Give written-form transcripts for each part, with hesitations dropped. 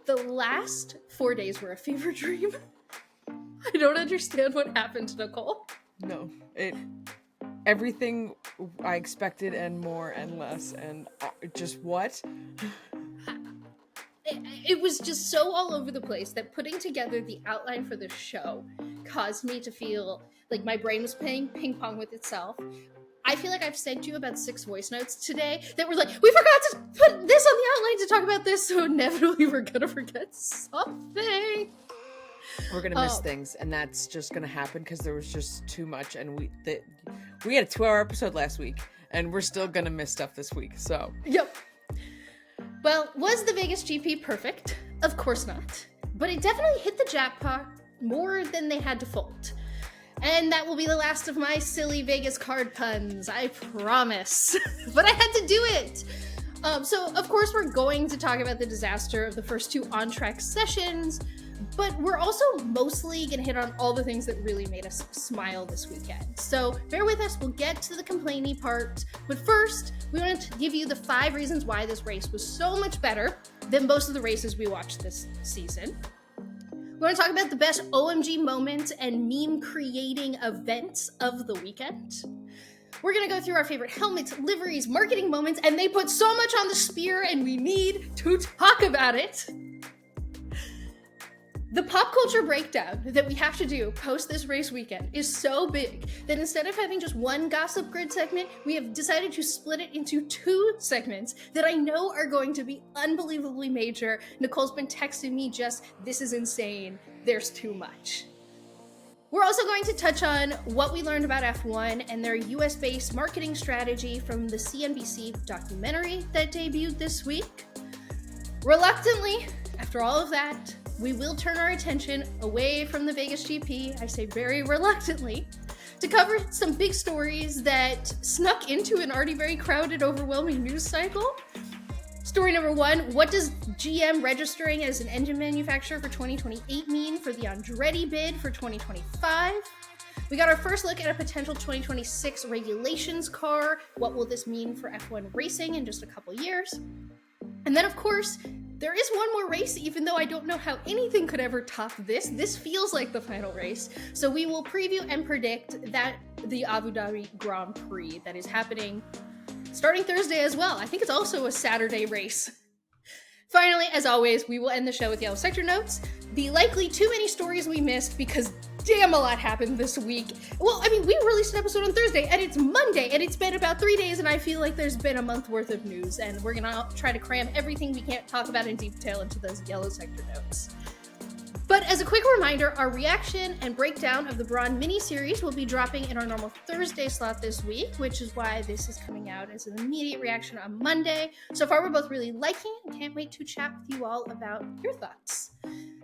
The last 4 days were a fever dream. I don't understand what happened to Nicole. No, everything I expected and more and less, and just what? It was just so all over the place that putting together the outline for the show caused me to feel like my brain was playing ping pong with itself. I feel like I've sent you about 6 voice notes today that were like, we forgot to put this on the outline to talk about this, so inevitably we're gonna forget something. We're gonna miss things, and that's just gonna happen because there was just too much, and we had a 2-hour episode last week, and we're still gonna miss stuff this week. So yep. Well, was the Vegas GP perfect? Of course not, but it definitely hit the jackpot more than they had to fold. And that will be the last of my silly Vegas card puns, I promise. But I had to do it. So, of course, we're going to talk about the disaster of the first 2 on-track sessions, but we're also mostly going to hit on all the things that really made us smile this weekend. So, bear with us. We'll get to the complaining part. But first, we want to give you the 5 reasons why this race was so much better than most of the races we watched this season. We want to talk about the best OMG moments and meme-creating events of the weekend. We're going to go through our favorite helmets, liveries, marketing moments, and they put so much on the spear, and we need to talk about it. The pop culture breakdown that we have to do post this race weekend is so big that instead of having just one gossip grid segment, we have decided to split it into 2 segments that I know are going to be unbelievably major. Nicole's been texting me just, this is insane, there's too much. We're also going to touch on what we learned about F1 and their US-based marketing strategy from the CNBC documentary that debuted this week. Reluctantly, after all of that, we will turn our attention away from the Vegas GP, I say very reluctantly, to cover some big stories that snuck into an already very crowded, overwhelming news cycle. Story number 1, what does GM registering as an engine manufacturer for 2028 mean for the Andretti bid for 2025? We got our first look at a potential 2026 regulations car. What will this mean for F1 racing in just a couple years? And then, of course, there is one more race, even though I don't know how anything could ever top this. This feels like the final race. So we will preview and predict that the Abu Dhabi Grand Prix that is happening starting Thursday as well. I think it's also a Saturday race. Finally, as always, we will end the show with Yellow Sector notes. The likely too many stories we missed because damn a lot happened this week. Well, I mean, we released an episode on Thursday and it's Monday and it's been about 3 days and I feel like there's been a month worth of news and we're gonna try to cram everything we can't talk about in detail into those Yellow Sector notes. But as a quick reminder, our reaction and breakdown of the Braun mini-series will be dropping in our normal Thursday slot this week, which is why this is coming out as an immediate reaction on Monday. So far, we're both really liking it and can't wait to chat with you all about your thoughts.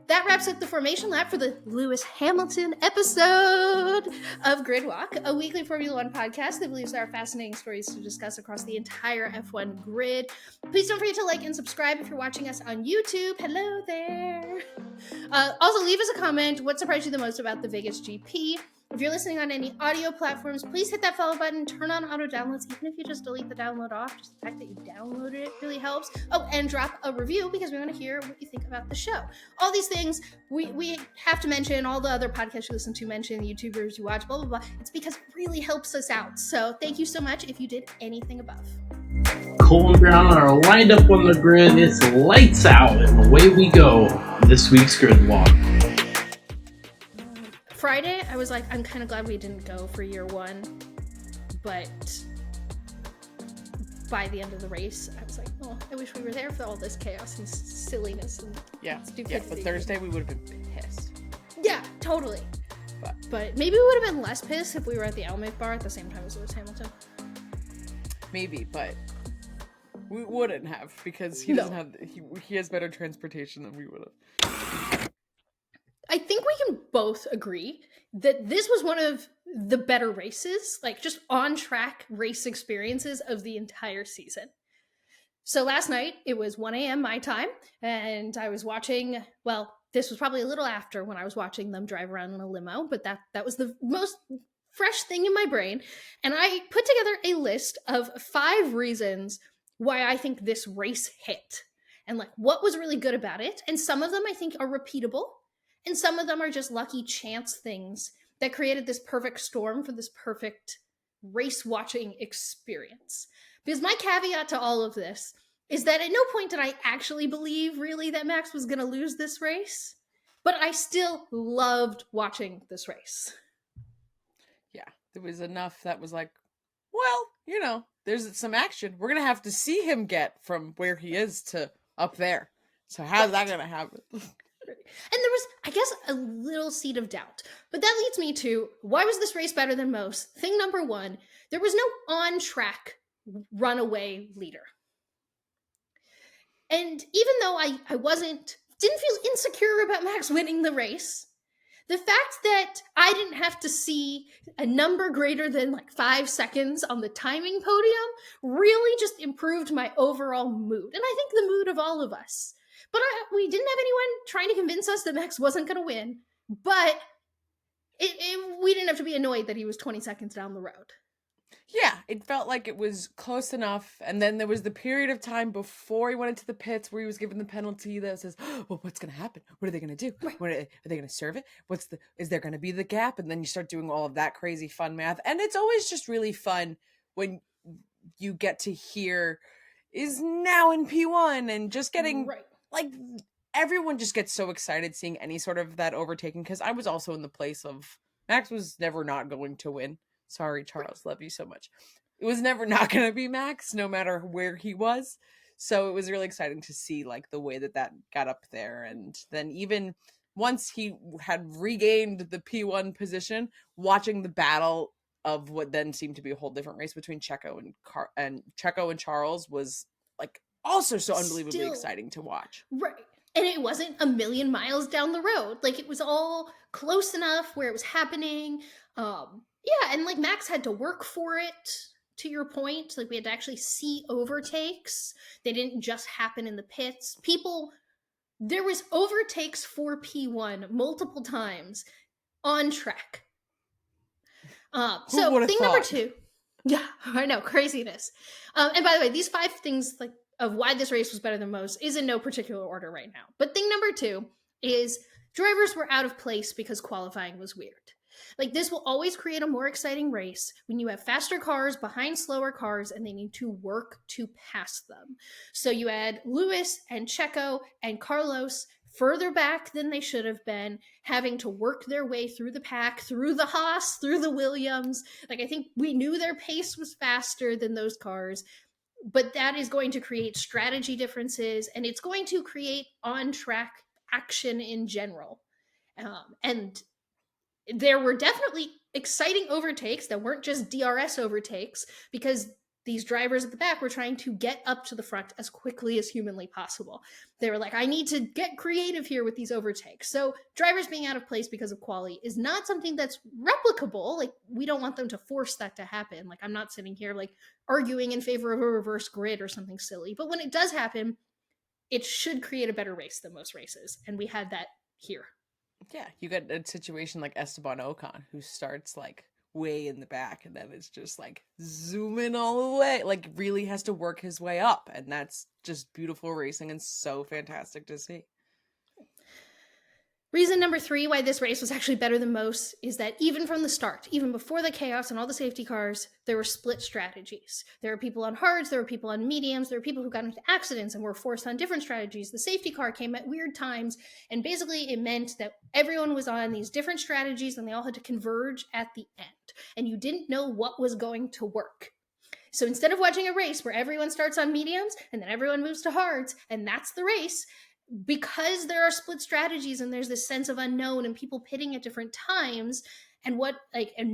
That wraps up the Formation Lap for the Lewis Hamilton episode of Gridwalk, a weekly Formula One podcast that believes there are fascinating stories to discuss across the entire F1 grid. Please don't forget to like and subscribe if you're watching us on YouTube. Hello there. Also, leave us a comment. What surprised you the most about the Vegas GP? If you're listening on any audio platforms, please hit that follow button, turn on auto downloads, even if you just delete the download off. Just the fact that you downloaded it really helps. Oh, and drop a review because we want to hear what you think about the show. All these things we have to mention, all the other podcasts you listen to mention, the YouTubers you watch, blah, blah, blah. It's because it really helps us out. So thank you so much if you did anything above. Cole and Briana are lined up on the grid. It's lights out, and away we go. This week's grid walk. Friday, I was like, I'm kind of glad we didn't go for year one, but by the end of the race, I was like, oh, I wish we were there for all this chaos and silliness and stupidity. Yeah, but Thursday we would have been pissed. Yeah, totally. But maybe we would have been less pissed if we were at the Elmate bar at the same time as Lewis Hamilton. Maybe, but we wouldn't have because he doesn't have he has better transportation than we would have. I think we can both agree that this was one of the better races, like just on-track race experiences of the entire season. So last night, it was 1 a.m. my time, and I was watching, well, this was probably a little after when I was watching them drive around in a limo, but that was the most fresh thing in my brain. And I put together a list of 5 reasons why I think this race hit. and like what was really good about it. And some of them I think are repeatable, and some of them are just lucky chance things that created this perfect storm for this perfect race watching experience. Because my caveat to all of this is that at no point did I actually believe really that Max was going to lose this race, but I still loved watching this race. Yeah, there was enough that was like, well, you know, there's some action. We're going to have to see him get from where he is to up there. So how's that going to happen? And there was, I guess, a little seed of doubt. But that leads me to, why was this race better than most? Thing number one, there was no on-track runaway leader. And even though I didn't feel insecure about Max winning the race, the fact that I didn't have to see a number greater than like 5 seconds on the timing podium really just improved my overall mood. And I think the mood of all of us. But we didn't have anyone trying to convince us that Max wasn't going to win. But we didn't have to be annoyed that he was 20 seconds down the road. Yeah, it felt like it was close enough. And then there was the period of time before he went into the pits where he was given the penalty that says, well, what's going to happen? What are they going to do? Right. Are they going to serve it? Is there going to be the gap? And then you start doing all of that crazy fun math. And it's always just really fun when you get to hear is now in P1 and just getting like everyone just gets so excited seeing any sort of that overtaking. Because I was also in the place of Max was never not going to win. Sorry, Charles, love you so much. It was never not going to be Max, no matter where he was. So it was really exciting to see like the way that got up there. And then even once he had regained the P1 position, watching the battle of what then seemed to be a whole different race between Checo and Charles was like also so unbelievably exciting to watch. Right. And it wasn't a million miles down the road. Like it was all close enough where it was happening. Yeah, and like Max had to work for it, to your point. Like we had to actually see overtakes. They didn't just happen in the pits. There was overtakes for P1 multiple times on track. So thing number two. Yeah, I know, craziness. And by the way, these 5 things like of why this race was better than most is in no particular order right now. But thing number 2 is drivers were out of place because qualifying was weird. Like this will always create a more exciting race when you have faster cars behind slower cars and they need to work to pass them. So you had Lewis and Checo and Carlos further back than they should have been, having to work their way through the pack, through the Haas, through the Williams. Like I think we knew their pace was faster than those cars, but that is going to create strategy differences and it's going to create on-track action in general. And there were definitely exciting overtakes that weren't just DRS overtakes because these drivers at the back were trying to get up to the front as quickly as humanly possible. They were like, I need to get creative here with these overtakes. So drivers being out of place because of quali is not something that's replicable. Like we don't want them to force that to happen. Like I'm not sitting here like arguing in favor of a reverse grid or something silly. But when it does happen, it should create a better race than most races. And we had that here. Yeah, you got a situation like Esteban Ocon, who starts like way in the back and then it's just like zooming all the way, like really has to work his way up. And that's just beautiful racing and so fantastic to see. Reason number 3 why this race was actually better than most is that even from the start, even before the chaos and all the safety cars, there were split strategies. There were people on hards, there were people on mediums, there were people who got into accidents and were forced on different strategies. The safety car came at weird times, and basically it meant that everyone was on these different strategies and they all had to converge at the end. And you didn't know what was going to work. So instead of watching a race where everyone starts on mediums and then everyone moves to hards and that's the race, because there are split strategies and there's this sense of unknown and people pitting at different times and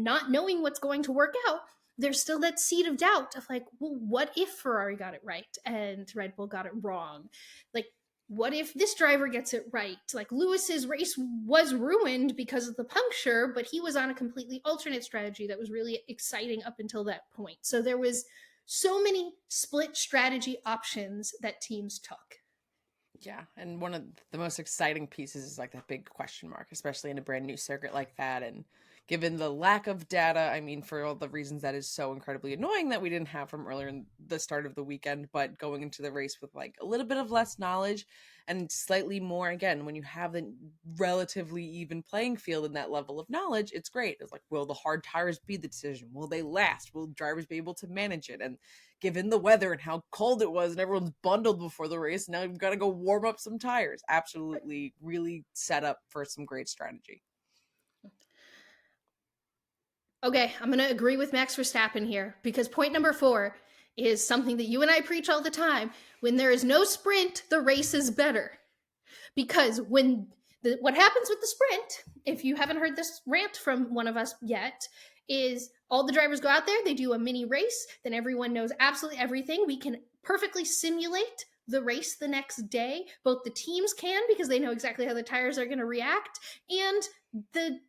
not knowing what's going to work out, there's still that seed of doubt of like, well, what if Ferrari got it right and Red Bull got it wrong? Like, what if this driver gets it right? Like Lewis's race was ruined because of the puncture, but he was on a completely alternate strategy that was really exciting up until that point. So there was so many split strategy options that teams took. Yeah, and one of the most exciting pieces is like that big question mark, especially in a brand new circuit like that. And given the lack of data, I mean, for all the reasons that is so incredibly annoying that we didn't have from earlier in the start of the weekend, but going into the race with like a little bit of less knowledge and slightly more, again, when you have the relatively even playing field and that level of knowledge, it's great. It's like, will the hard tires be the decision? Will they last? Will drivers be able to manage it? And given the weather and how cold it was and everyone's bundled before the race, now you've got to go warm up some tires. Absolutely, really set up for some great strategy. Okay, I'm going to agree with Max Verstappen here because point number 4 is something that you and I preach all the time. When there is no sprint, the race is better. Because what happens with the sprint, if you haven't heard this rant from one of us yet, is all the drivers go out there, they do a mini race, then everyone knows absolutely everything. We can perfectly simulate the race the next day. Both the teams can because they know exactly how the tires are going to react, and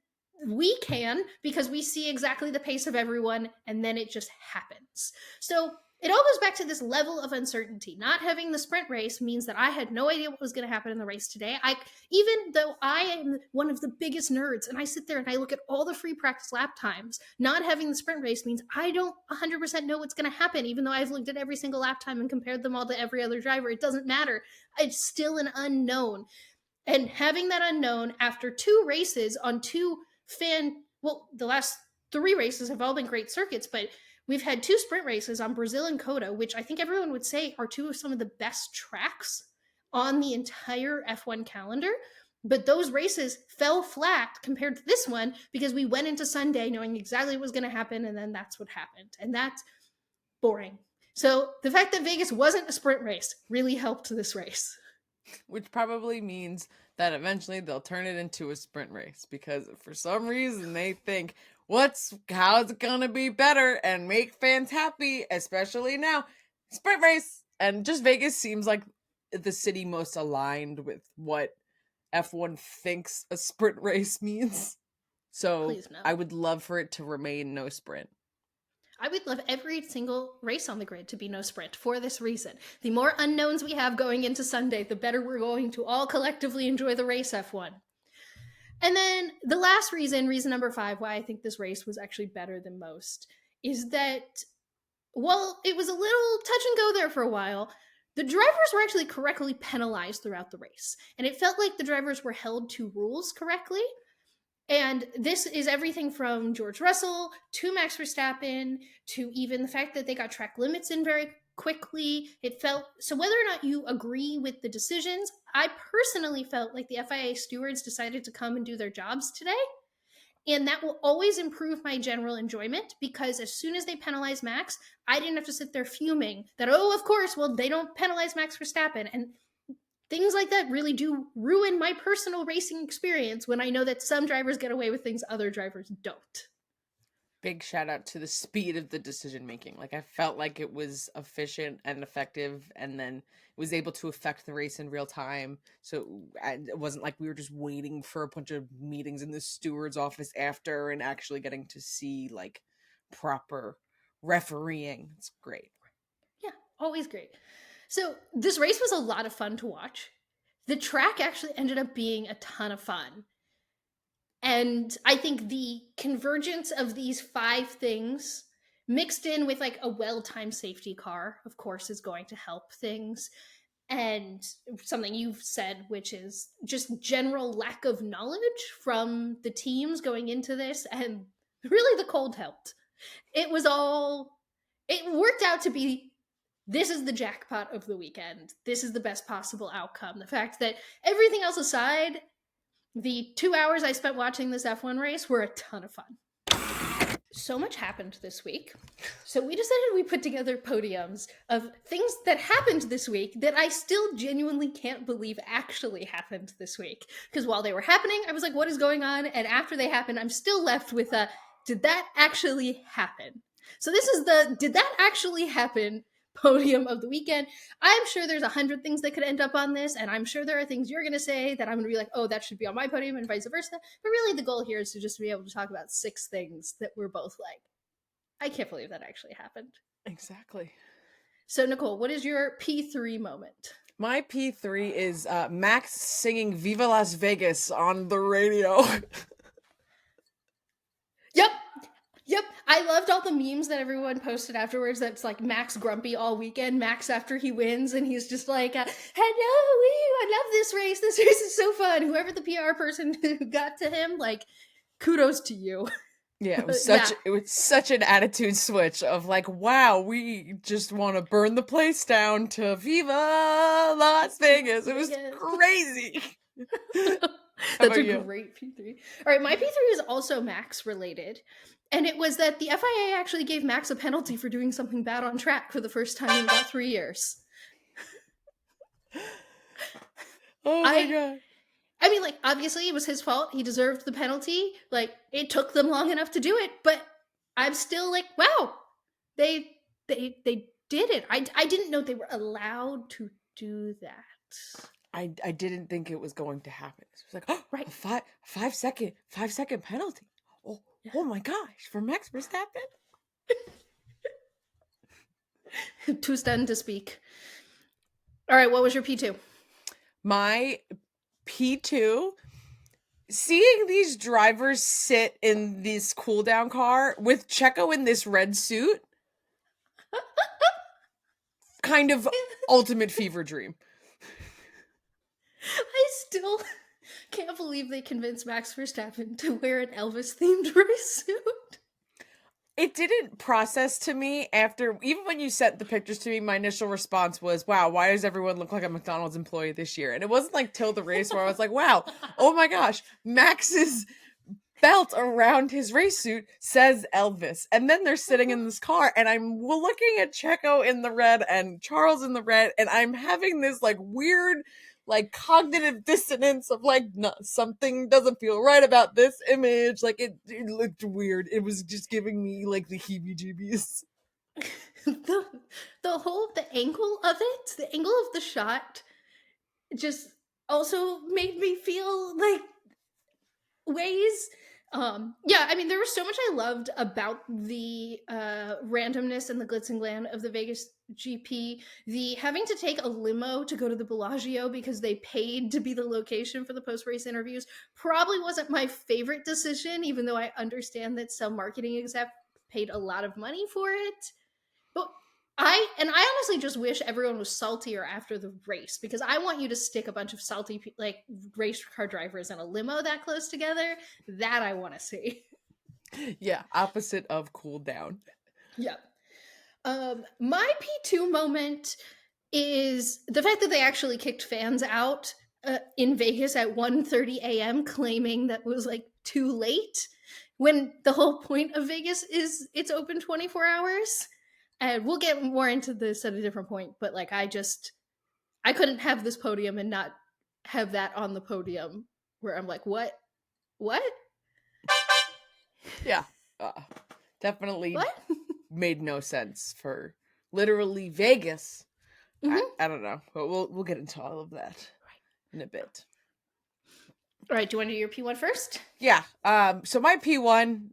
we can because we see exactly the pace of everyone, and then it just happens. So it all goes back to this level of uncertainty. Not having the sprint race means that I had no idea what was going to happen in the race today. Even though I am one of the biggest nerds and I sit there and I look at all the free practice lap times, not having the sprint race means I don't 100% know what's going to happen. Even though I've looked at every single lap time and compared them all to every other driver, it doesn't matter. It's still an unknown. And having that unknown after 2 races on 2 the last 3 races have all been great circuits, but we've had 2 sprint races on Brazil and Coda, which I think everyone would say are 2 of some of the best tracks on the entire F1 calendar. But those races fell flat compared to this one because we went into Sunday knowing exactly what was going to happen, and then that's what happened. And that's boring. So the fact that Vegas wasn't a sprint race really helped this race. Which probably means that eventually they'll turn it into a sprint race because for some reason they think, how's it gonna be better and make fans happy, especially now, sprint race. And just Vegas seems like the city most aligned with what F1 thinks a sprint race means. So Please no. I would love for it to remain no sprint. I would love every single race on the grid to be no sprint for this reason. The more unknowns we have going into Sunday, the better we're going to all collectively enjoy the race F1. And then the last reason number 5, why I think this race was actually better than most, is that while it was a little touch and go there for a while, the drivers were actually correctly penalized throughout the race. And it felt like the drivers were held to rules correctly. And this is everything from George Russell to Max Verstappen to even the fact that they got track limits in very quickly. So whether or not you agree with the decisions, I personally felt like the FIA stewards decided to come and do their jobs today. And that will always improve my general enjoyment because as soon as they penalize Max, I didn't have to sit there fuming that, of course, they don't penalize Max Verstappen. And things like that really do ruin my personal racing experience when I know that some drivers get away with things other drivers don't. Big shout out to the speed of the decision making. Like, I felt like it was efficient and effective, and then was able to affect the race in real time. So it wasn't like we were just waiting for a bunch of meetings in the steward's office after and actually getting to see like proper refereeing. It's great. Yeah, always great. So this race was a lot of fun to watch. The track actually ended up being a ton of fun. And I think the convergence of these 5 things mixed in with like a well-timed safety car, of course, is going to help things. And something you've said, which is just general lack of knowledge from the teams going into this. And really the cold helped. It worked out to be, this is the jackpot of the weekend. This is the best possible outcome. The fact that everything else aside, the 2 hours I spent watching this F1 race were a ton of fun. So much happened this week. So we decided we put together podiums of things that happened this week that I still genuinely can't believe actually happened this week. Because while they were happening, I was like, what is going on? And after they happened, I'm still left with did that actually happen? So this is the did that actually happen podium of the weekend. I'm sure there's 100 things that could end up on this, and I'm sure there are things you're going to say that I'm going to be like, oh, that should be on my podium, and vice versa. But really, the goal here is to just be able to talk about 6 things that we're both like, I can't believe that actually happened. Exactly. So, Nicole, what is your P3 moment? My P3 is Max singing Viva Las Vegas on the radio. Yep. I loved all the memes that everyone posted afterwards. That's like Max grumpy all weekend. Max after he wins, and he's just like, "Hello, I love this race. This race is so fun." Whoever the PR person who got to him, like, kudos to you. Yeah, it was Yeah. such an attitude switch of like, wow, we just want to burn the place down to Viva Las Vegas. It was crazy. That's a great P3. All right, my P3 is also Max related. And it was that the FIA actually gave Max a penalty for doing something bad on track for the first time in about 3 years. Oh my God. I mean, like, obviously it was his fault. He deserved the penalty. Like, it took them long enough to do it, but I'm still like, wow, they did it. I didn't know they were allowed to do that. I didn't think it was going to happen. It was like, oh, right, a 5 second penalty. Oh my gosh, for Max Verstappen. Too stunned to speak. All right, what was your P2? My P2, seeing these drivers sit in this cool down car with Checo in this red suit, kind of ultimate fever dream. I still can't believe they convinced Max Verstappen to wear an Elvis-themed race suit. It didn't process to me after, even when you sent the pictures to me, my initial response was, wow, why does everyone look like a McDonald's employee this year? And it wasn't like till the race where I was like, wow, oh my gosh, Max's belt around his race suit says Elvis. And then they're sitting in this car and I'm looking at Checo in the red and Charles in the red, and I'm having this like weird like cognitive dissonance of like, no, something doesn't feel right about this image. Like it looked weird. It was just giving me like the heebie-jeebies. the angle of it, the angle of the shot just also made me feel like ways. Yeah, I mean, there was so much I loved about the randomness and the glitz and glam of the Vegas GP. The having to take a limo to go to the Bellagio because they paid to be the location for the post-race interviews probably wasn't my favorite decision, even though I understand that some marketing exec paid a lot of money for it. But I honestly just wish everyone was saltier after the race, because I want you to stick a bunch of salty like race car drivers in a limo that close together. That I want to see. Yeah, opposite of cool down. Yep. My P2 moment is the fact that they actually kicked fans out in Vegas at 1:30 a.m. claiming that was like too late, when the whole point of Vegas is it's open 24 hours. And we'll get more into this at a different point, but like I couldn't have this podium and not have that on the podium where I'm like, what? Yeah, definitely what? Made no sense for literally Vegas. Mm-hmm. I don't know, but we'll get into all of that in a bit. All right, do you want to do your P1 first? Yeah. So my P1,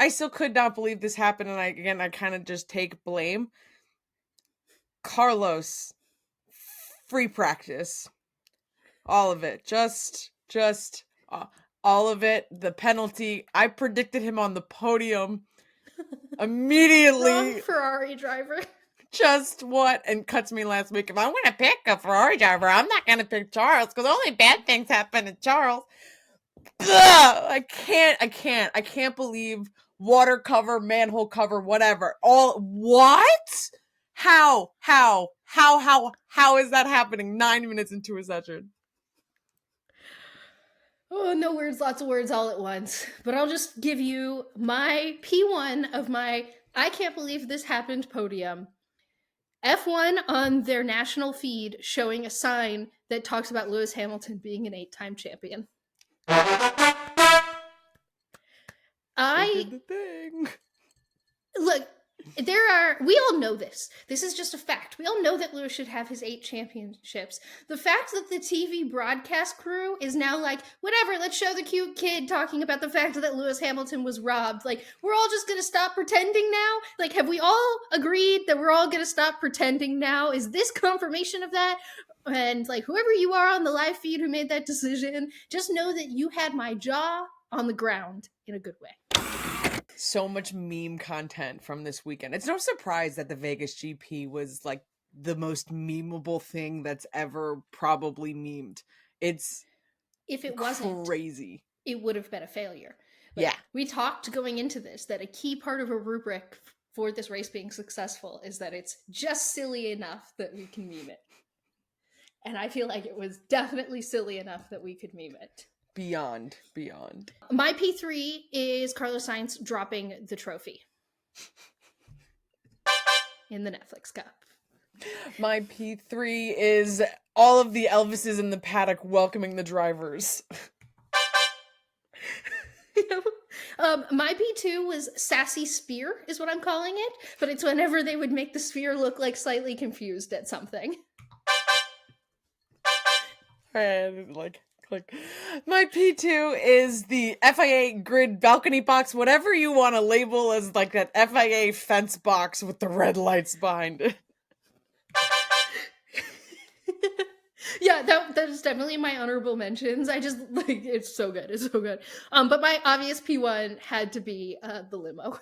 I still could not believe this happened, and I kind of just take blame. Carlos, free practice, all of it, just all of it. The penalty, I predicted him on the podium immediately. Wrong Ferrari driver. Just what? And cuts me last week. If I'm going to pick a Ferrari driver, I'm not going to pick Charles, because only bad things happen to Charles. Ugh, I can't believe water cover, manhole cover, whatever. All what? How is that happening 9 minutes into a session? Oh, no words, lots of words all at once. But I'll just give you my P1 of my I can't believe this happened podium. F1 on their national feed showing a sign that talks about Lewis Hamilton being an 8-time champion. I did the thing. Look, We all know this. This is just a fact. We all know that Lewis should have his 8 championships. The fact that the TV broadcast crew is now like, whatever, let's show the cute kid talking about the fact that Lewis Hamilton was robbed. Like, we're all just gonna stop pretending now? Like, have we all agreed that we're all gonna stop pretending now? Is this confirmation of that? And like, whoever you are on the live feed who made that decision, just know that you had my jaw on the ground in a good way. So much meme content from this weekend. It's no surprise that the Vegas GP was like the most memeable thing that's ever probably memed. It's If it wasn't crazy. It would have been a failure. But yeah. We talked going into this that a key part of a rubric for this race being successful is that it's just silly enough that we can meme it. And I feel like it was definitely silly enough that we could meme it. Beyond. My P3 is Carlos Sainz dropping the trophy in the Netflix Cup. My P3 is all of the Elvises in the paddock welcoming the drivers. My P2 was Sassy Spear, is what I'm calling it, but it's whenever they would make the sphere look like slightly confused at something. And like my P2 is the FIA grid balcony box, whatever you want to label as like that FIA fence box with the red lights behind it. Yeah, that is definitely my honorable mentions. I just like it's so good. It's so good. But my obvious P1 had to be the limo.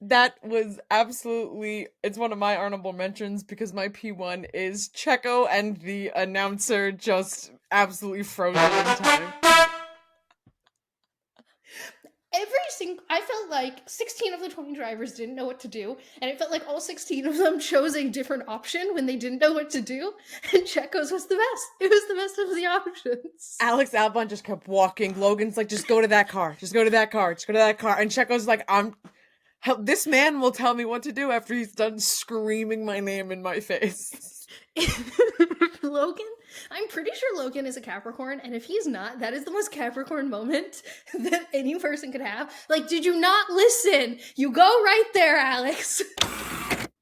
That was absolutely, it's one of my honorable mentions because my P1 is Checo and the announcer just absolutely frozen in time. I felt like 16 of the 20 drivers didn't know what to do, and it felt like all 16 of them chose a different option when they didn't know what to do, and Checo's was the best. It was the best of the options. Alex Albon just kept walking. Logan's like, just go to that car. Just go to that car. Just go to that car. And Checo's like, this man will tell me what to do after he's done screaming my name in my face. Logan? I'm pretty sure Logan is a Capricorn, and if he's not, that is the most Capricorn moment that any person could have. Like, did you not listen? You go right there, Alex.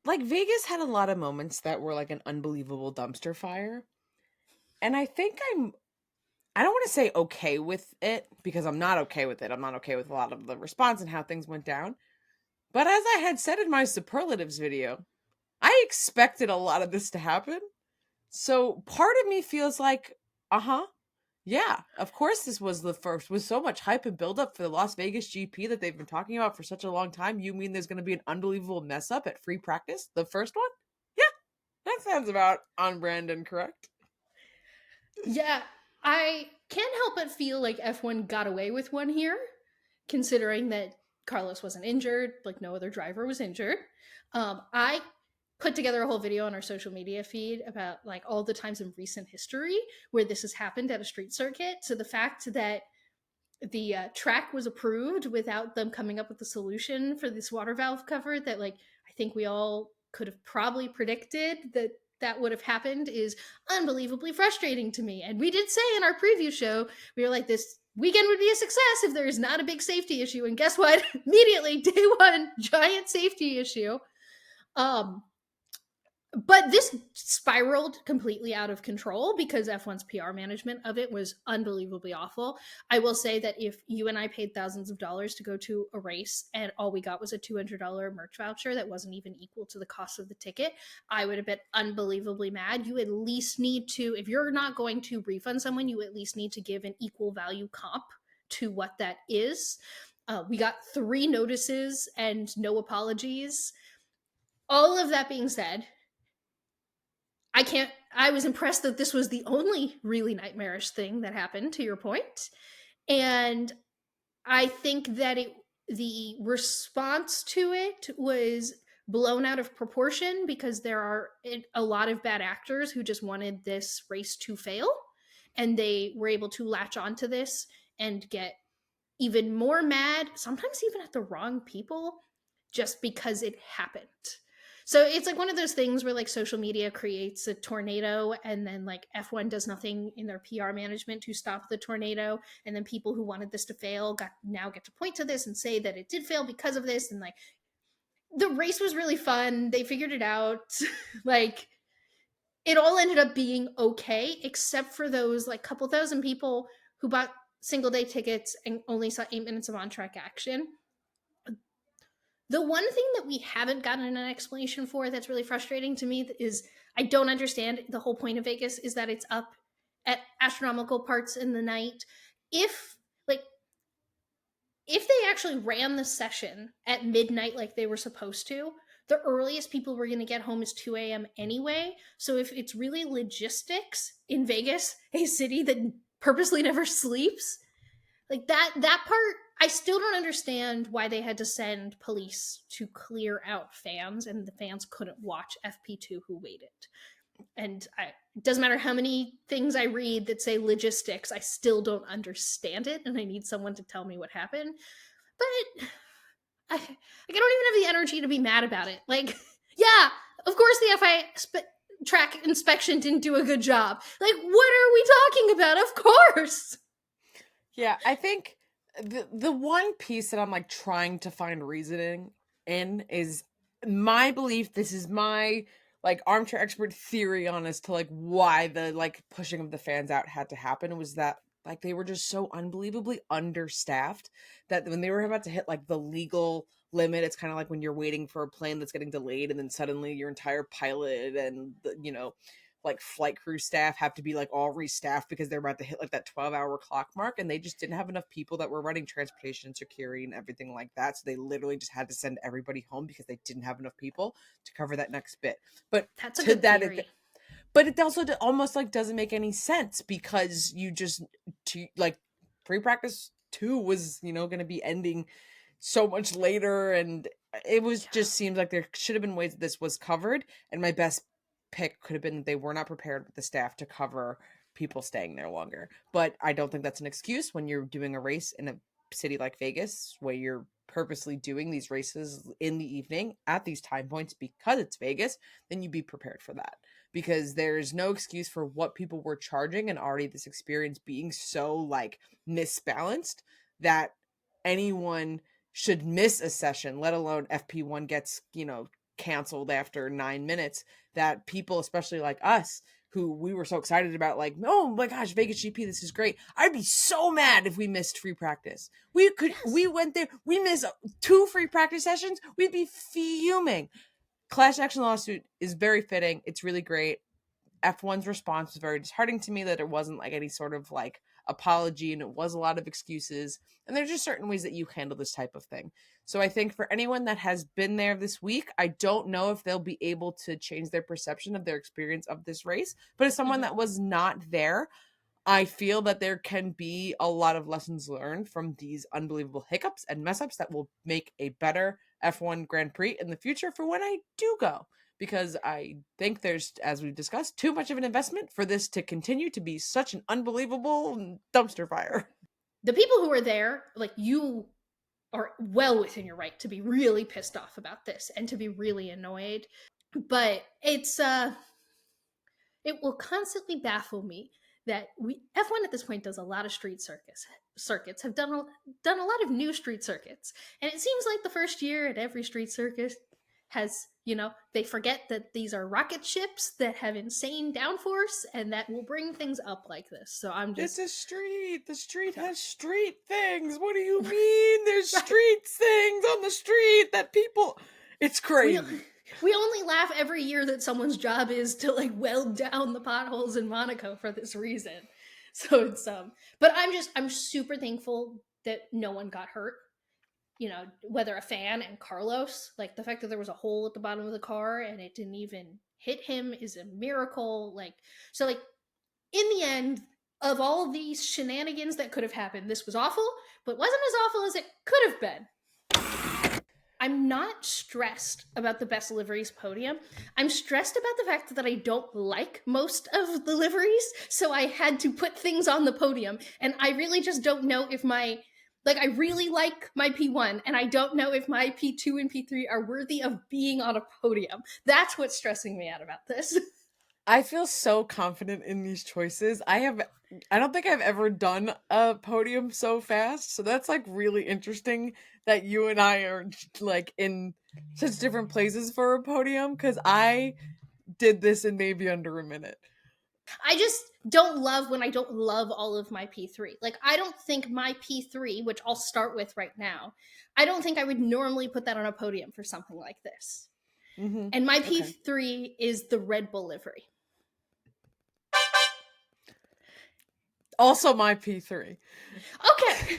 Like, Vegas had a lot of moments that were like an unbelievable dumpster fire. And I think I don't want to say okay with it, because I'm not okay with it. I'm not okay with a lot of the response and how things went down. But as I had said in my superlatives video, I expected a lot of this to happen. So part of me feels like, yeah, of course this was the first. With so much hype and buildup for the Las Vegas GP that they've been talking about for such a long time, you mean there's going to be an unbelievable mess up at free practice? The first one? Yeah, that sounds about on brand and correct. Yeah, I can't help but feel like F1 got away with one here, considering that Carlos wasn't injured, like no other driver was injured. I put together a whole video on our social media feed about like all the times in recent history where this has happened at a street circuit. So the fact that the track was approved without them coming up with a solution for this water valve cover that like I think we all could have probably predicted that would have happened is unbelievably frustrating to me. And we did say in our preview show, we were like, this weekend would be a success if there is not a big safety issue. And guess what? Immediately, day one, giant safety issue. But this spiraled completely out of control because F1's PR management of it was unbelievably awful. I will say that if you and I paid thousands of dollars to go to a race and all we got was a $200 merch voucher that wasn't even equal to the cost of the ticket, I would have been unbelievably mad. You at least need to, if you're not going to refund someone, you at least need to give an equal value comp to what that is. We got 3 notices and no apologies. All of that being said, I was impressed that this was the only really nightmarish thing that happened, to your point. And I think that the response to it was blown out of proportion because there are a lot of bad actors who just wanted this race to fail. And they were able to latch onto this and get even more mad, sometimes even at the wrong people, just because it happened. So it's like one of those things where like social media creates a tornado and then like F1 does nothing in their PR management to stop the tornado. And then people who wanted this to fail now get to point to this and say that it did fail because of this. And like the race was really fun. They figured it out. Like it all ended up being okay, except for those like couple thousand people who bought single day tickets and only saw 8 minutes of on track action. The one thing that we haven't gotten an explanation for that's really frustrating to me is I don't understand. The whole point of Vegas is that it's up at astronomical parts in the night. If they actually ran the session at midnight like they were supposed to, the earliest people were going to get home is 2 a.m. anyway. So if it's really logistics in Vegas, a city that purposely never sleeps, like that part, I still don't understand why they had to send police to clear out fans and the fans couldn't watch FP2 who waited. And it doesn't matter how many things I read that say logistics, I still don't understand it, and I need someone to tell me what happened. But I don't even have the energy to be mad about it. Like, yeah, of course the FIA track inspection didn't do a good job. Like, what are we talking about? Of course. Yeah, I think the one piece that I'm like trying to find reasoning in is my belief. This is my like armchair expert theory on as to like why the like pushing of the fans out had to happen, was that like they were just so unbelievably understaffed that when they were about to hit like the legal limit, it's kind of like when you're waiting for a plane that's getting delayed and then suddenly your entire pilot and the, like flight crew staff have to be like all restaffed because they're about to hit like that 12-hour clock mark, and they just didn't have enough people that were running transportation and security and everything like that. So they literally just had to send everybody home because they didn't have enough people to cover that next bit. But that's a good theory. But it also almost like doesn't make any sense because you just like pre-practice 2 was, going to be ending so much later, and it was just seems like there should have been ways that this was covered, and my best pick could have been that they were not prepared with the staff to cover people staying there longer. But I don't think that's an excuse when you're doing a race in a city like Vegas where you're purposely doing these races in the evening at these time points because it's Vegas. Then you be prepared for that, because there's no excuse for what people were charging and already this experience being so like misbalanced that anyone should miss a session, let alone FP1 gets, canceled after 9 minutes, that people, especially like us, who we were so excited about, like, oh my gosh, Vegas GP, this is great. I'd be so mad if we missed free practice. We went there, we missed 2 free practice sessions, we'd be fuming. Class action lawsuit is very fitting. It's really great. F1's response was very disheartening to me, that it wasn't like any sort of like apology, and it was a lot of excuses. And there's just certain ways that you handle this type of thing. So I think for anyone that has been there this week, I don't know if they'll be able to change their perception of their experience of this race. But as someone that was not there, I feel that there can be a lot of lessons learned from these unbelievable hiccups and mess ups that will make a better F1 Grand Prix in the future for when I do go. Because I think there's, as we've discussed, too much of an investment for this to continue to be such an unbelievable dumpster fire. The people who are there, like, you are well within your right to be really pissed off about this and to be really annoyed. But it's, it will constantly baffle me that F1 at this point does a lot of street circuits, have done a lot of new street circuits. And it seems like the first year at every street circuit has, they forget that these are rocket ships that have insane downforce and that will bring things up like this. So I'm just... It's a street. The street has street things. What do you mean? There's street things on the street that people... It's crazy. We only laugh every year that someone's job is to like weld down the potholes in Monaco for this reason. So it's but I'm super thankful that no one got hurt. Whether a fan and Carlos, like the fact that there was a hole at the bottom of the car and it didn't even hit him is a miracle. So in the end of all these shenanigans that could have happened, this was awful, but wasn't as awful as it could have been. I'm not stressed about the best liveries podium. I'm stressed about the fact that I don't like most of the liveries, so I had to put things on the podium, and I really just don't know if my Like, I really like my P1, and I don't know if my P2 and P3 are worthy of being on a podium. That's what's stressing me out about this. I feel so confident in these choices. I don't think I've ever done a podium so fast. So that's like really interesting that you and I are like in such different places for a podium, because I did this in maybe under a minute. I just don't love when I don't love all of my P3. Like, I don't think my P3, which I'll start with right now, I don't think I would normally put that on a podium for something like this. Mm-hmm. And my P3 is the Red Bull livery. Also my P3. Okay.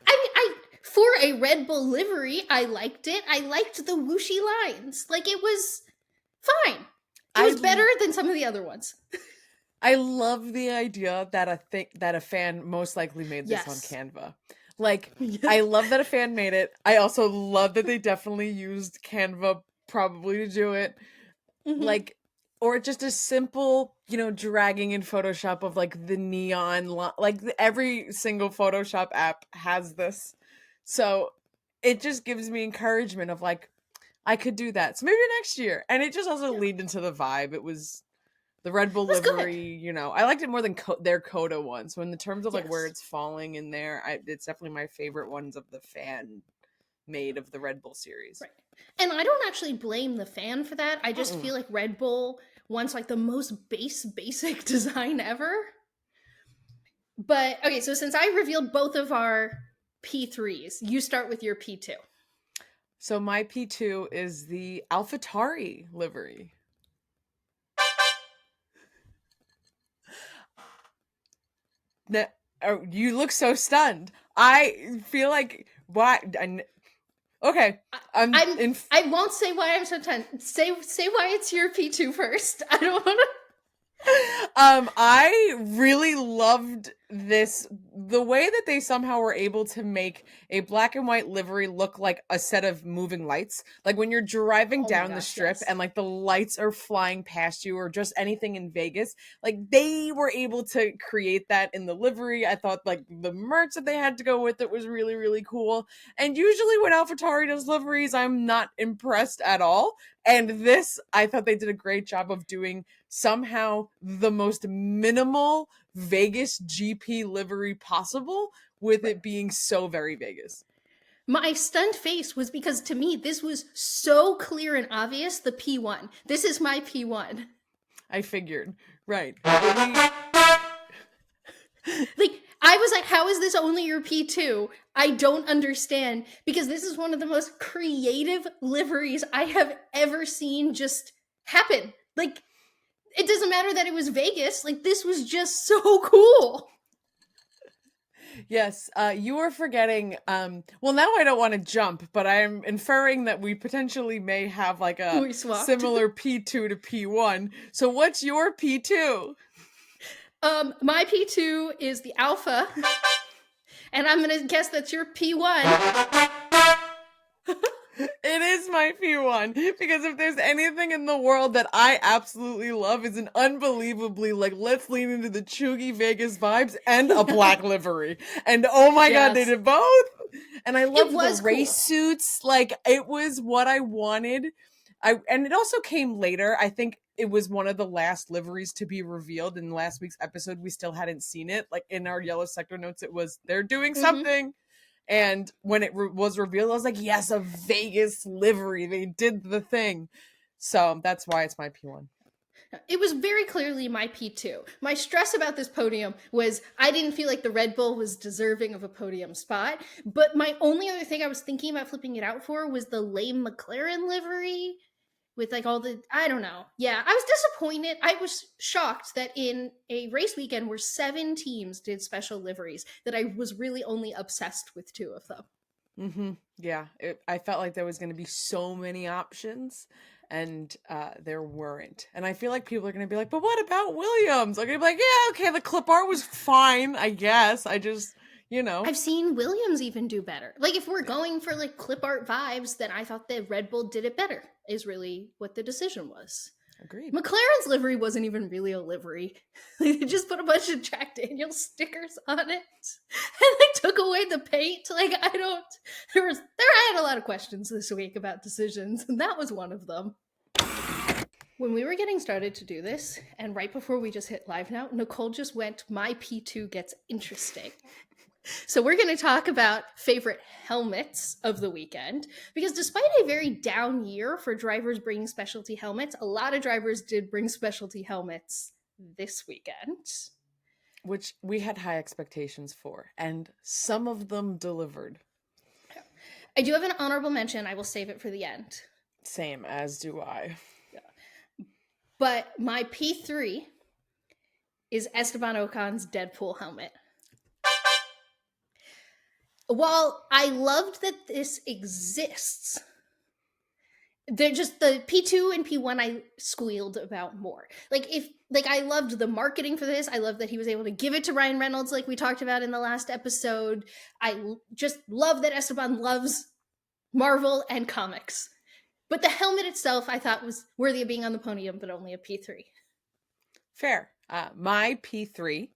I for a Red Bull livery, I liked it. I liked the whooshy lines. Like, it was fine. It was better than some of the other ones. I love the idea that a fan most likely made this on Canva. Like, I love that a fan made it. I also love that they definitely used Canva probably to do it. Mm-hmm. Like, or just a simple, dragging in Photoshop of like the neon, like every single Photoshop app has this. So it just gives me encouragement of like, I could do that. So maybe next year. And it just also leaned into the vibe. It was the Red Bull livery, good. I liked it more than their Coda one. So in the terms of like where it's falling in there, it's definitely my favorite ones of the fan made of the Red Bull series. Right. And I don't actually blame the fan for that. I just feel like Red Bull wants like the most basic design ever. But okay, so since I revealed both of our P3s, you start with your P2. So my P2 is the AlphaTauri livery. You look so stunned. I feel like okay. I won't say why I'm so stunned. Say why it's your P2 first. I don't want to. I really loved the way that they somehow were able to make a black and white livery look like a set of moving lights. Like when you're driving down the strip and like the lights are flying past you, or just anything in Vegas, like they were able to create that in the livery. I thought like the merch that they had to go with it was really, really cool. And usually when AlphaTauri does liveries, I'm not impressed at all. And this, I thought they did a great job of doing somehow the most minimal Vegas GP livery possible, with it being so very Vegas. My stunned face was because to me, this was so clear and obvious, the P1. This is my P1. I figured. Right. Like, I was like, how is this only your P2? I don't understand, because this is one of the most creative liveries I have ever seen just happen. Like, it doesn't matter that it was Vegas. Like, this was just so cool. Yes, you are forgetting. Well, now I don't want to jump, but I am inferring that we potentially may have like a similar P2 to P1. So what's your P2? My P2 is the Alpha, and I'm gonna guess that's your P1. It is my P1, because if there's anything in the world that I absolutely love, is an unbelievably like, let's lean into the chuggy Vegas vibes and a black livery. And oh my god, they did both. And I love the race suits. Like, it was what I wanted. And it also came later. I think it was one of the last liveries to be revealed in last week's episode. We still hadn't seen it. Like in our yellow sector notes, it was they're doing something. And when it was revealed, I was like, yes, a Vegas livery. They did the thing. So that's why it's my P1. It was very clearly my P2. My stress about this podium was I didn't feel like the Red Bull was deserving of a podium spot. But my only other thing I was thinking about flipping it out for was the lame McLaren livery. With like all the, I don't know. Yeah, I was disappointed. I was shocked that in a race weekend where 7 teams did special liveries, that I was really only obsessed with 2 of them. Mm-hmm. Yeah, I felt like there was going to be so many options, and there weren't. And I feel like people are going to be like, but what about Williams? I'm going to be like, yeah, okay, the clip art was fine, I guess. I just... I've seen Williams even do better. Like, if we're going for like clip art vibes, then I thought that Red Bull did it better, is really what the decision was. Agreed. McLaren's livery wasn't even really a livery. They just put a bunch of Jack Daniels stickers on it and they took away the paint. Like, I had a lot of questions this week about decisions, and that was one of them. When we were getting started to do this, and right before we just hit live now, Nicole just went, my P2 gets interesting. So we're going to talk about favorite helmets of the weekend, because despite a very down year for drivers bringing specialty helmets, a lot of drivers did bring specialty helmets this weekend. Which we had high expectations for, and some of them delivered. I do have an honorable mention. I will save it for the end. Same, as do I. But my P3 is Esteban Ocon's Deadpool helmet. While I loved that this exists, they're just the P2 and P1 I squealed about more. I loved the marketing for this. I love that he was able to give it to Ryan Reynolds like we talked about in the last episode. I just love that Esteban loves Marvel and comics. But the helmet itself I thought was worthy of being on the podium, but only a P3. Fair. My P3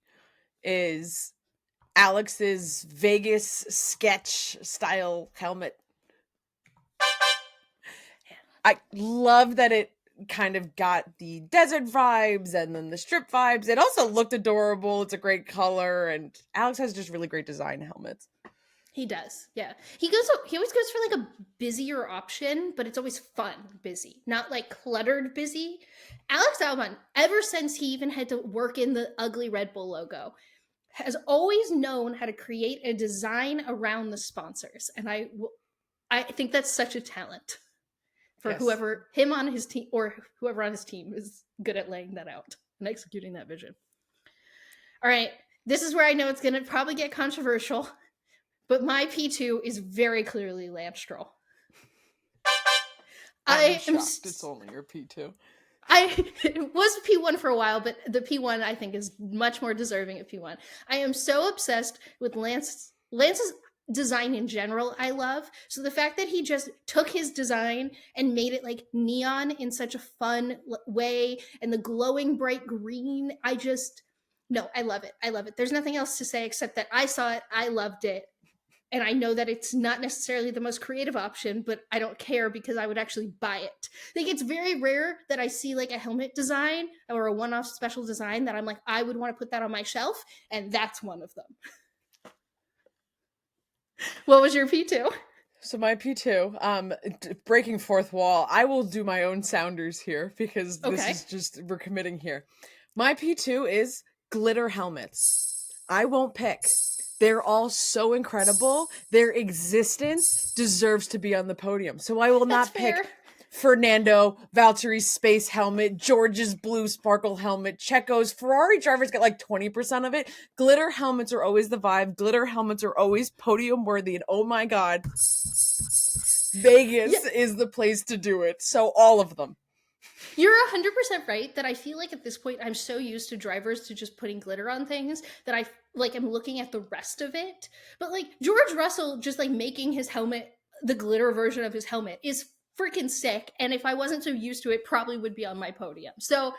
is Alex's Vegas sketch style helmet. I love that it kind of got the desert vibes and then the strip vibes. It also looked adorable. It's a great color, and Alex has just really great design helmets. He does, yeah. He always goes for like a busier option, but it's always fun busy, not like cluttered busy. Alex Albon, ever since he even had to work in the ugly Red Bull logo, has always known how to create a design around the sponsors, and I think that's such a talent for whoever him on his team or whoever on his team is good at laying that out and executing that vision. All right, this is where I know it's going to probably get controversial. But my P2 is very clearly Lance Stroll. I'm shocked it's only your P2. It was P1 for a while, but the P1 I think is much more deserving of P1. I am so obsessed with Lance's design in general. I love. So the fact that he just took his design and made it like neon in such a fun way, and the glowing bright green, I love it. I love it. There's nothing else to say except that I saw it, I loved it. And I know that it's not necessarily the most creative option, but I don't care because I would actually buy it. I think it's very rare that I see like a helmet design or a one-off special design that I'm like, I would want to put that on my shelf. And that's one of them. What was your P2? So my P2, breaking fourth wall, I will do my own sounders here because this is just, we're committing here. My P2 is glitter helmets. I won't pick. They're all so incredible. Their existence deserves to be on the podium. So I will not pick Fernando, Valtteri's space helmet, George's blue sparkle helmet, Checo's. Ferrari drivers get like 20% of it. Glitter helmets are always the vibe. Glitter helmets are always podium worthy. And oh my God, Vegas is the place to do it. So all of them. You're 100% right that I feel like at this point I'm so used to drivers to just putting glitter on things that I like I'm looking at the rest of it. But like George Russell just like making his helmet the glitter version of his helmet is freaking sick, and if I wasn't so used to it, probably would be on my podium. So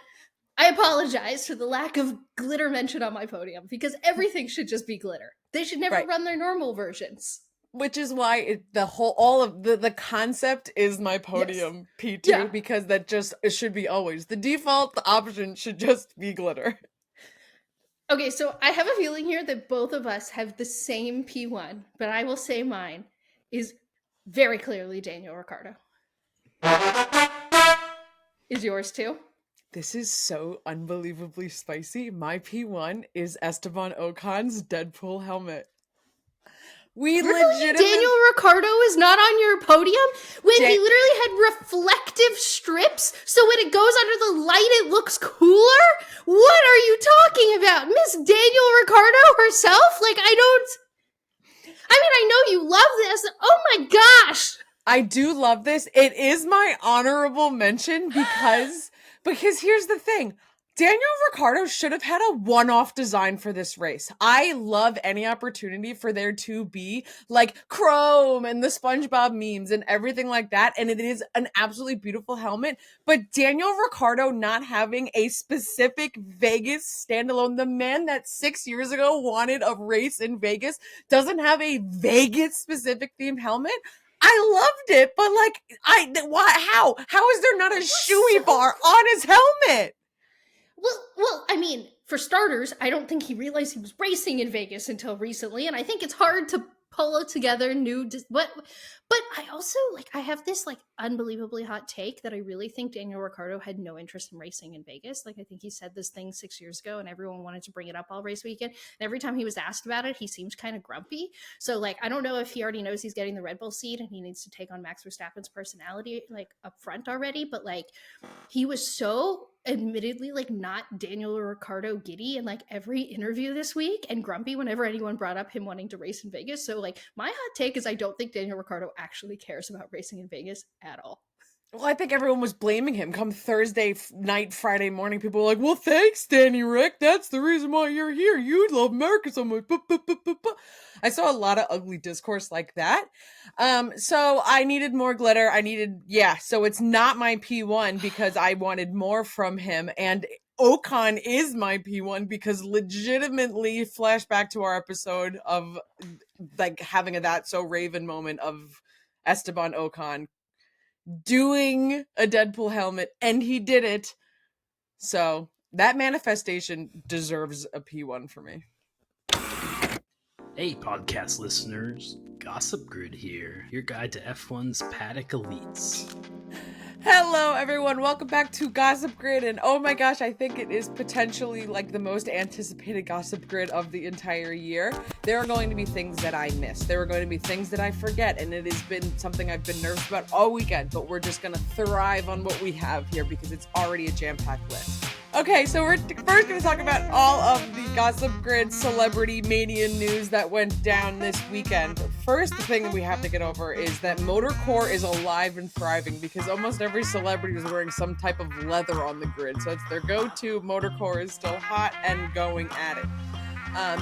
I apologize for the lack of glitter mention on my podium because everything should just be glitter. They should never run their normal versions. Which is why all of the concept is my podium P2 because that just it should be always the default. The option should just be glitter. Okay, so I have a feeling here that both of us have the same P1, but I will say mine is very clearly Daniel Ricciardo. Is yours too? This is so unbelievably spicy. My P1 is Esteban Ocon's Deadpool helmet. Daniel Ricciardo is not on your podium when he literally had reflective strips, so when it goes under the light it looks cooler? What are you talking about? Miss Daniel Ricciardo herself? Like, I know you love this. Oh my gosh. I do love this. It is my honorable mention because here's the thing. Daniel Ricciardo should have had a one-off design for this race. I love any opportunity for there to be like chrome and the SpongeBob memes and everything like that. And it is an absolutely beautiful helmet. But Daniel Ricciardo not having a specific Vegas standalone, the man that 6 years ago wanted a race in Vegas doesn't have a Vegas specific themed helmet. I loved it, but like, why? How is there not a shoey bar on his helmet? Well, I mean, for starters, I don't think he realized he was racing in Vegas until recently, and I think it's hard to pull together but I also I have this unbelievably hot take that I really think Daniel Ricciardo had no interest in racing in Vegas. I think he said this thing 6 years ago, and everyone wanted to bring it up all race weekend. And every time he was asked about it, he seemed kind of grumpy. So I don't know if he already knows he's getting the Red Bull seat and he needs to take on Max Verstappen's personality up front already. But he was so admittedly not Daniel Ricciardo giddy in every interview this week and grumpy whenever anyone brought up him wanting to race in Vegas. So my hot take is I don't think Daniel Ricciardo actually cares about racing in Vegas at all. Well, I think everyone was blaming him come Thursday night, Friday morning. People were like, well, thanks, Danny Rick. That's the reason why you're here. You love America so much. I saw a lot of ugly discourse like that. So I needed more glitter. So it's not my P1 because I wanted more from him. And Ocon is my P1 because legitimately flashback to our episode of having a That's So Raven moment of Esteban Ocon doing a Deadpool helmet, and he did it. So that manifestation deserves a P1 for me. Hey, podcast listeners. Gossip Grid here, your guide to F1's paddock elites. Hello, everyone. Welcome back to Gossip Grid. And oh my gosh, I think it is potentially the most anticipated Gossip Grid of the entire year. There are going to be things that I miss. There are going to be things that I forget. And it has been something I've been nervous about all weekend. But we're just going to thrive on what we have here because it's already a jam-packed list. Okay, so we're first going to talk about all of the Gossip Grid celebrity mania news that went down this weekend. But first, the thing that we have to get over is that Motorcore is alive and thriving because almost every celebrity is wearing some type of leather on the grid. So it's their go-to. Motorcore is still hot and going at it.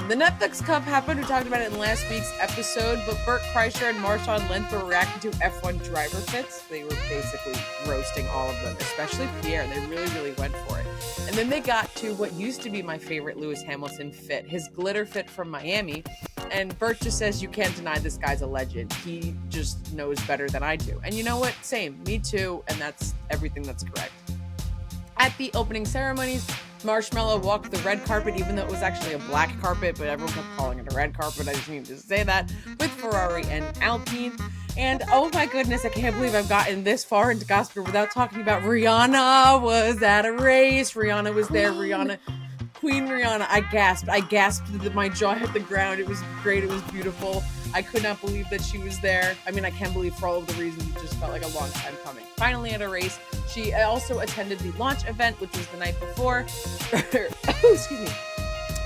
The Netflix Cup happened. We talked about it in last week's episode, but Bert Kreischer and Marshawn Lynch were reacting to F1 driver fits. They were basically roasting all of them, especially Pierre. They really, really went for it. And then they got to what used to be my favorite Lewis Hamilton fit, his glitter fit from Miami. And Bert just says, you can't deny this guy's a legend. He just knows better than I do. And you know what? Same. Me too. And that's everything that's correct. At the opening ceremonies, Marshmello walked the red carpet, even though it was actually a black carpet, but everyone kept calling it a red carpet. I just needed to say that, with Ferrari and Alpine. And oh my goodness, I can't believe I've gotten this far into Gossip without talking about Rihanna was at a race. Rihanna was there. Queen Rihanna. I gasped. My jaw hit the ground. It was great. It was beautiful. I could not believe that she was there. I mean, I can't believe for all of the reasons. It just felt like a long time coming. Finally at a race. She also attended the launch event, which was the night before. Excuse me.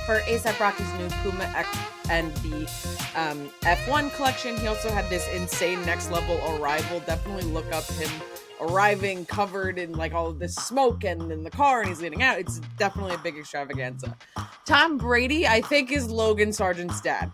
For A$AP Rocky's new Puma X and the F1 collection. He also had this insane next level arrival. Definitely look up him arriving covered in all of this smoke and in the car, and he's leaning out. It's definitely a big extravaganza. Tom Brady, I think, is Logan Sargent's dad.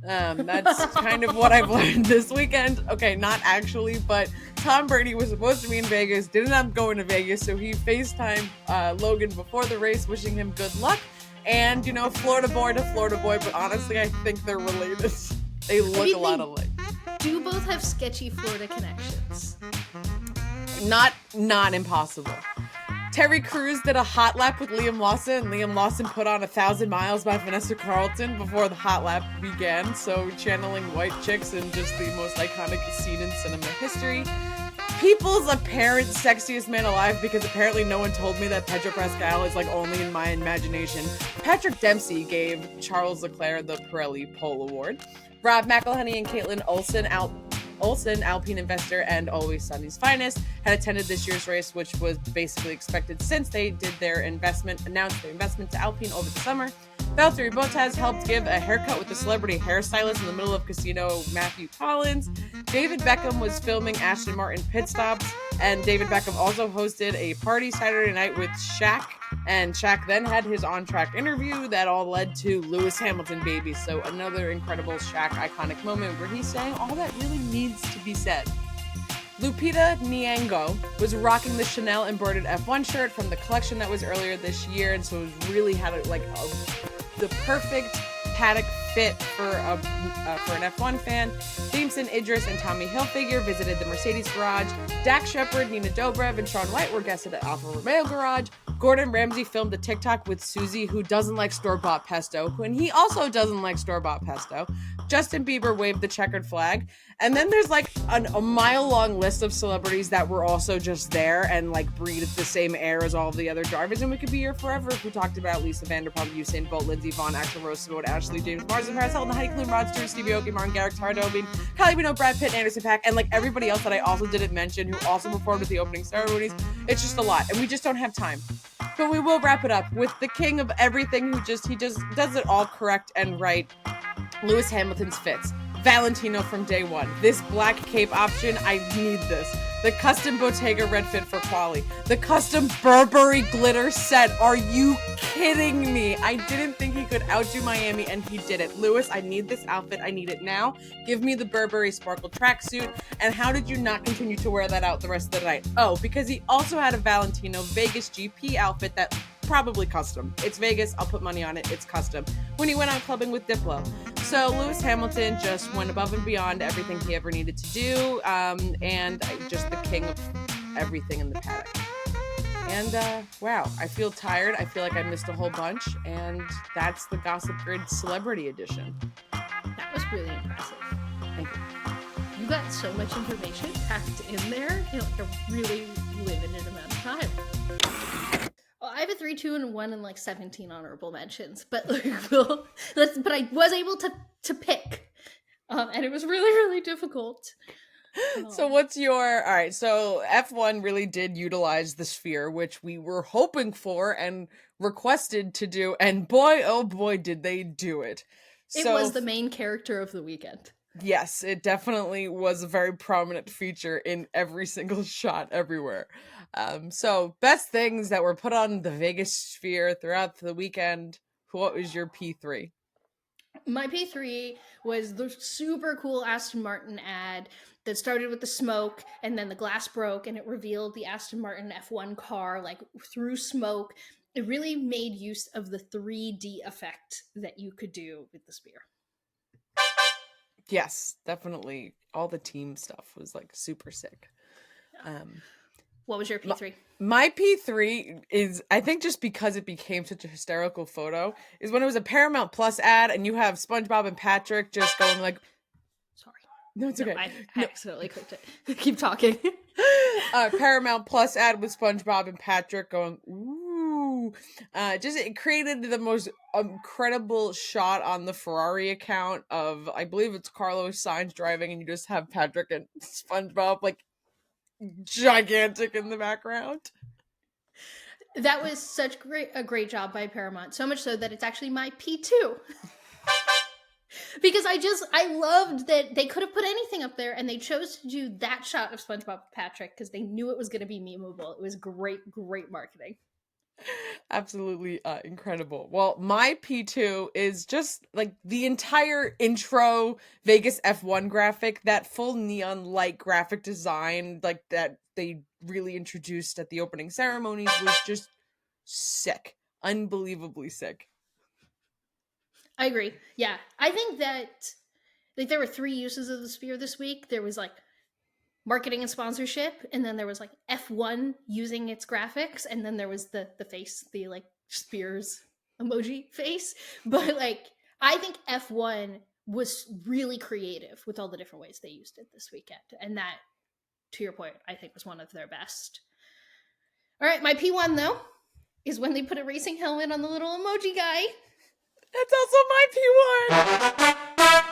That's kind of what I've learned this weekend. Okay, not actually, but Tom Brady was supposed to be in Vegas, didn't end up going to Vegas, so he FaceTimed Logan before the race, wishing him good luck. And, Florida boy to Florida boy, but honestly, I think they're related. They look a lot alike. Do both have sketchy Florida connections? Not impossible. Terry Crews did a hot lap with Liam Lawson, and Liam Lawson put on 1,000 Miles by Vanessa Carlton before the hot lap began, so channeling white chicks in just the most iconic scene in cinema history. People's apparent sexiest man alive, because apparently no one told me that Pedro Pascal is only in my imagination. Patrick Dempsey gave Charles Leclerc the Pirelli Pole Award. Rob McElhenney and Caitlin Olsen, Alpine investor and Always Sunny's finest, had attended this year's race, which was basically expected since they announced their investment to Alpine over the summer. Valtteri Bottas helped give a haircut with the celebrity hairstylist in the middle of Casino Matthew Collins. David Beckham was filming Aston Martin pit stops, and David Beckham also hosted a party Saturday night with Shaq And Shaq then had his on-track interview that all led to Lewis Hamilton baby. So another incredible Shaq iconic moment where he's saying all that really needs to be said. Lupita Nyong'o was rocking the Chanel embroidered F1 shirt from the collection that was earlier this year, and so it was really had the perfect paddock fit for an F1 fan. Jameson Idris and Tommy Hilfiger visited the Mercedes garage. Dak Shepard, Nina Dobrev, and Shaun White were guests at the Alfa Romeo garage. Gordon Ramsay filmed a TikTok with Susie, who doesn't like store-bought pesto, and he also doesn't like store-bought pesto. Justin Bieber waved the checkered flag. And then there's like a mile-long list of celebrities that were also just there and like breathed the same air as all of the other drivers. And we could be here forever if we talked about Lisa Vanderpump, Usain Bolt, Lindsey Vonn, Axl Rose, Simone, Ashley, James Marsden, Paris Hilton, Heidi Klum, Rod Stewart, Stevie Aoki, Martin Garrix, Tara Dobin, Kylie Minogue, Brad Pitt, Anderson .Paak, and like everybody else that I also didn't mention who also performed at the opening ceremonies. It's just a lot, and we just don't have time. But we will wrap it up with the king of everything who just does it all correct and right. Lewis Hamilton's fits. Valentino from day one. This black cape option, I need this. The custom Bottega red fit for Quali. The custom Burberry glitter set. Are you kidding me? I didn't think he could outdo Miami, and he did it. Lewis, I need this outfit. I need it now. Give me the Burberry sparkle tracksuit. And how did you not continue to wear that out the rest of the night? Oh, because he also had a Valentino Vegas GP outfit that probably custom. It's Vegas. I'll put money on it. It's custom. When he went out clubbing with Diplo. So Lewis Hamilton just went above and beyond everything he ever needed to do. And just the king of everything in the paddock. And wow, I feel tired. I feel like I missed a whole bunch. And that's the Gossip Grid Celebrity Edition. That was really impressive. Thank you. You got so much information packed in there in like a really limited amount of time. Well, I have a 3, 2, and 1 and like 17 honorable mentions, but like, but I was able to pick, and it was really, really difficult. So what's your, all right, so F1 really did utilize the sphere, which we were hoping for and requested to do, and boy, oh boy, did they do it. It was the main character of the weekend. Yes, it definitely was a very prominent feature in every single shot everywhere. So best things that were put on the Vegas sphere throughout the weekend. What was your P3? My P3 was the super cool Aston Martin ad that started with the smoke and then the glass broke and it revealed the Aston Martin F1 car like through smoke. It really made use of the 3D effect that you could do with the sphere. Yes, definitely. All the team stuff was like super sick. What was your P3? My P3 is, I think just because it became such a hysterical photo, is when it was a Paramount Plus ad and you have SpongeBob and Patrick just going like... Sorry. No, it's okay. I accidentally clicked it. Keep talking. Paramount Plus ad with SpongeBob and Patrick going, ooh. Just it created the most incredible shot on the Ferrari account of, I believe it's Carlos Sainz driving, and you just have Patrick and SpongeBob like gigantic in the background. That was such a great job by Paramount. So much so that it's actually my P2. Because I loved that they could have put anything up there and they chose to do that shot of SpongeBob Patrick because they knew it was going to be memeable. It was great marketing. Absolutely incredible. Well, my P2 is just like the entire intro Vegas F1 graphic, that full neon light graphic design like that they really introduced at the opening ceremonies was just sick. Unbelievably sick. I agree. Yeah. I think that like there were 3 uses of the sphere this week. There was like marketing and sponsorship, and then there was like F1 using its graphics, and then there was the face, the like Spears emoji face. But like I think F1 was really creative with all the different ways they used it this weekend, and that, to your point, I think was one of their best. All right, my P1 though is when they put a racing helmet on the little emoji guy. That's also my P1.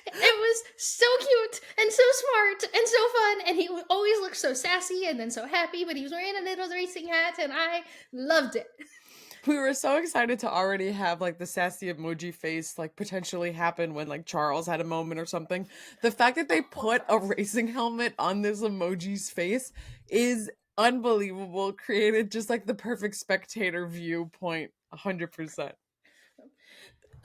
It was so cute and so smart and so fun, and he always looked so sassy and then so happy, but he was wearing a little racing hat and I loved it. We were so excited to already have like the sassy emoji face like potentially happen when like Charles had a moment or something. The fact that they put a racing helmet on this emoji's face is unbelievable. Created just like the perfect spectator viewpoint, 100%.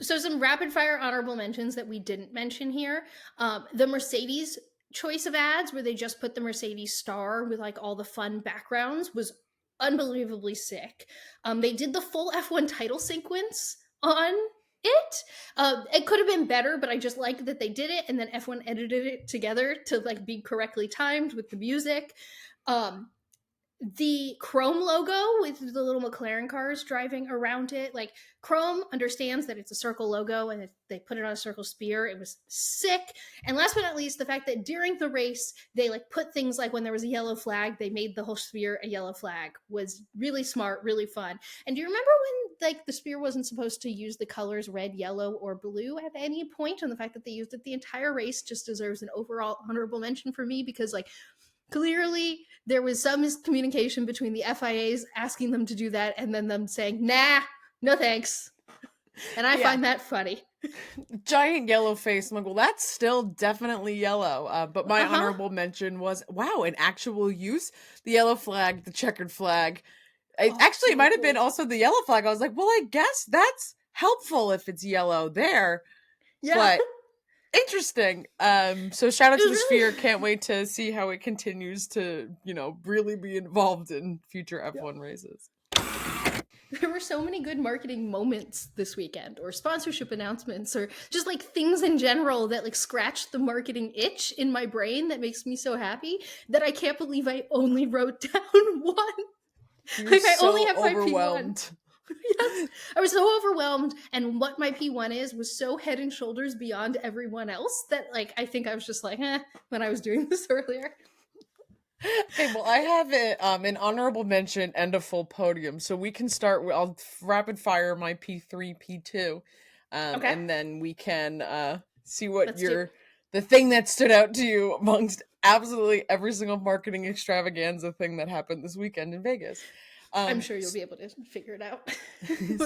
So some rapid fire honorable mentions that we didn't mention here. The Mercedes choice of ads where they just put the Mercedes star with like all the fun backgrounds was unbelievably sick. They did the full F1 title sequence on it. It could have been better, but I just liked that they did it, and then F1 edited it together to like be correctly timed with the music. The Chrome logo with the little McLaren cars driving around it, like Chrome understands that it's a circle logo and they put it on a circle spear. It was sick. And last but not least, the fact that during the race they like put things like when there was a yellow flag, they made the whole spear a yellow flag was really smart, really fun. And do you remember when like the spear wasn't supposed to use the colors red, yellow, or blue at any point? And the fact that they used it the entire race just deserves an overall honorable mention for me, because like clearly there was some miscommunication between the FIAs asking them to do that and then them saying, nah, no thanks. And I find that funny. Giant yellow face. I'm like, well, that's still definitely yellow. But my honorable mention was, wow, in actual use, the yellow flag, the checkered flag. It might have been also the yellow flag. I was like, well, I guess that's helpful if it's yellow there. Yeah. But interesting. So shout out to the Sphere. Can't wait to see how it continues to, really be involved in future F1 races. There were so many good marketing moments this weekend, or sponsorship announcements, or just like things in general that like scratched the marketing itch in my brain that makes me so happy that I can't believe I only wrote down one. I only have my P1. Yes, I was so overwhelmed, and what my P1 was so head and shoulders beyond everyone else that like I think I was just like when I was doing this earlier. Okay, well, I have it an honorable mention and a full podium, so we can start. I'll rapid fire my P3, P2, and then we can see what the thing that stood out to you amongst absolutely every single marketing extravaganza thing that happened this weekend in Vegas. I'm sure you'll be able to figure it out.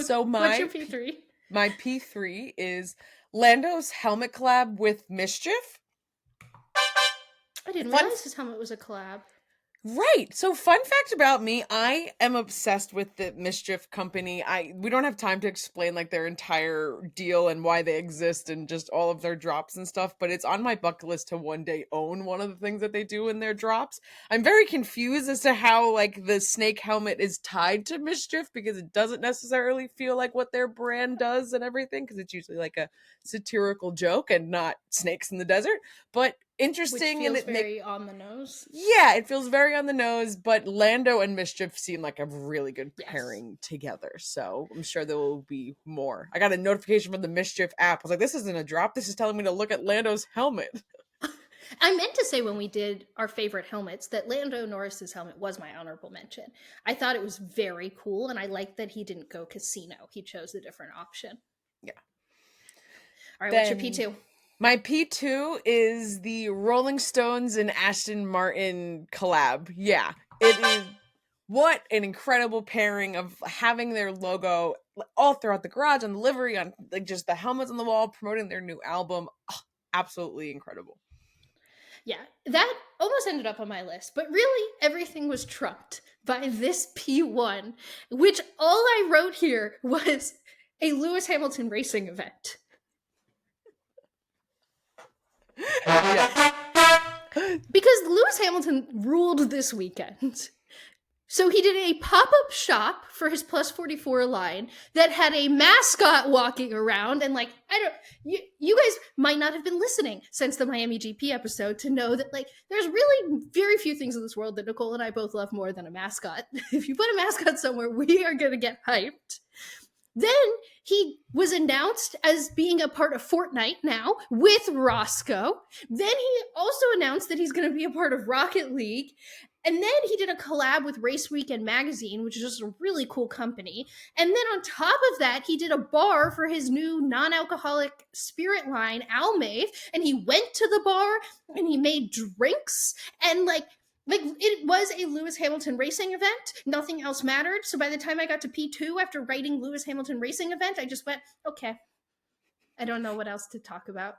So what's your P3? My P3 is Lando's helmet collab with Mischief. I didn't realize his helmet was a collab. Right. So fun fact about me, I am obsessed with the Mischief company. We don't have time to explain like their entire deal and why they exist and just all of their drops and stuff, but it's on my bucket list to one day own one of the things that they do in their drops. I'm very confused as to how like the snake helmet is tied to Mischief, because it doesn't necessarily feel like what their brand does and everything, because it's usually like a satirical joke and not snakes in the desert. But interesting. Which feels very on the nose. Yeah, it feels very on the nose, but Lando and Mischief seem like a really good pairing together. So I'm sure there will be more. I got a notification from the Mischief app. I was like, this isn't a drop. This is telling me to look at Lando's helmet. I meant to say when we did our favorite helmets that Lando Norris's helmet was my honorable mention. I thought it was very cool, and I liked that he didn't go casino. He chose a different option. Yeah. All right, what's your P2? My P2 is the Rolling Stones and Aston Martin collab. Yeah, it is. What an incredible pairing of having their logo all throughout the garage, on the livery, on like just the helmets on the wall, promoting their new album. Oh, absolutely incredible. Yeah, that almost ended up on my list, but really everything was trumped by this P1, which all I wrote here was a Lewis Hamilton racing event. Yes. Because Lewis Hamilton ruled this weekend. So he did a pop-up shop for his Plus 44 line that had a mascot walking around, and like, you guys might not have been listening since the Miami GP episode to know that like there's really very few things in this world that Nicole and I both love more than a mascot. If you put a mascot somewhere, we are going to get hyped. Then he was announced as being a part of Fortnite now with Roscoe. Then he also announced that he's going to be a part of Rocket League. And then he did a collab with Race Weekend Magazine, which is just a really cool company. And then on top of that, he did a bar for his new non-alcoholic spirit line, Almave. And he went to the bar and he made drinks and like it was a Lewis Hamilton racing event. Nothing else mattered. So by the time I got to P2 after writing Lewis Hamilton racing event, I just went, okay, I don't know what else to talk about.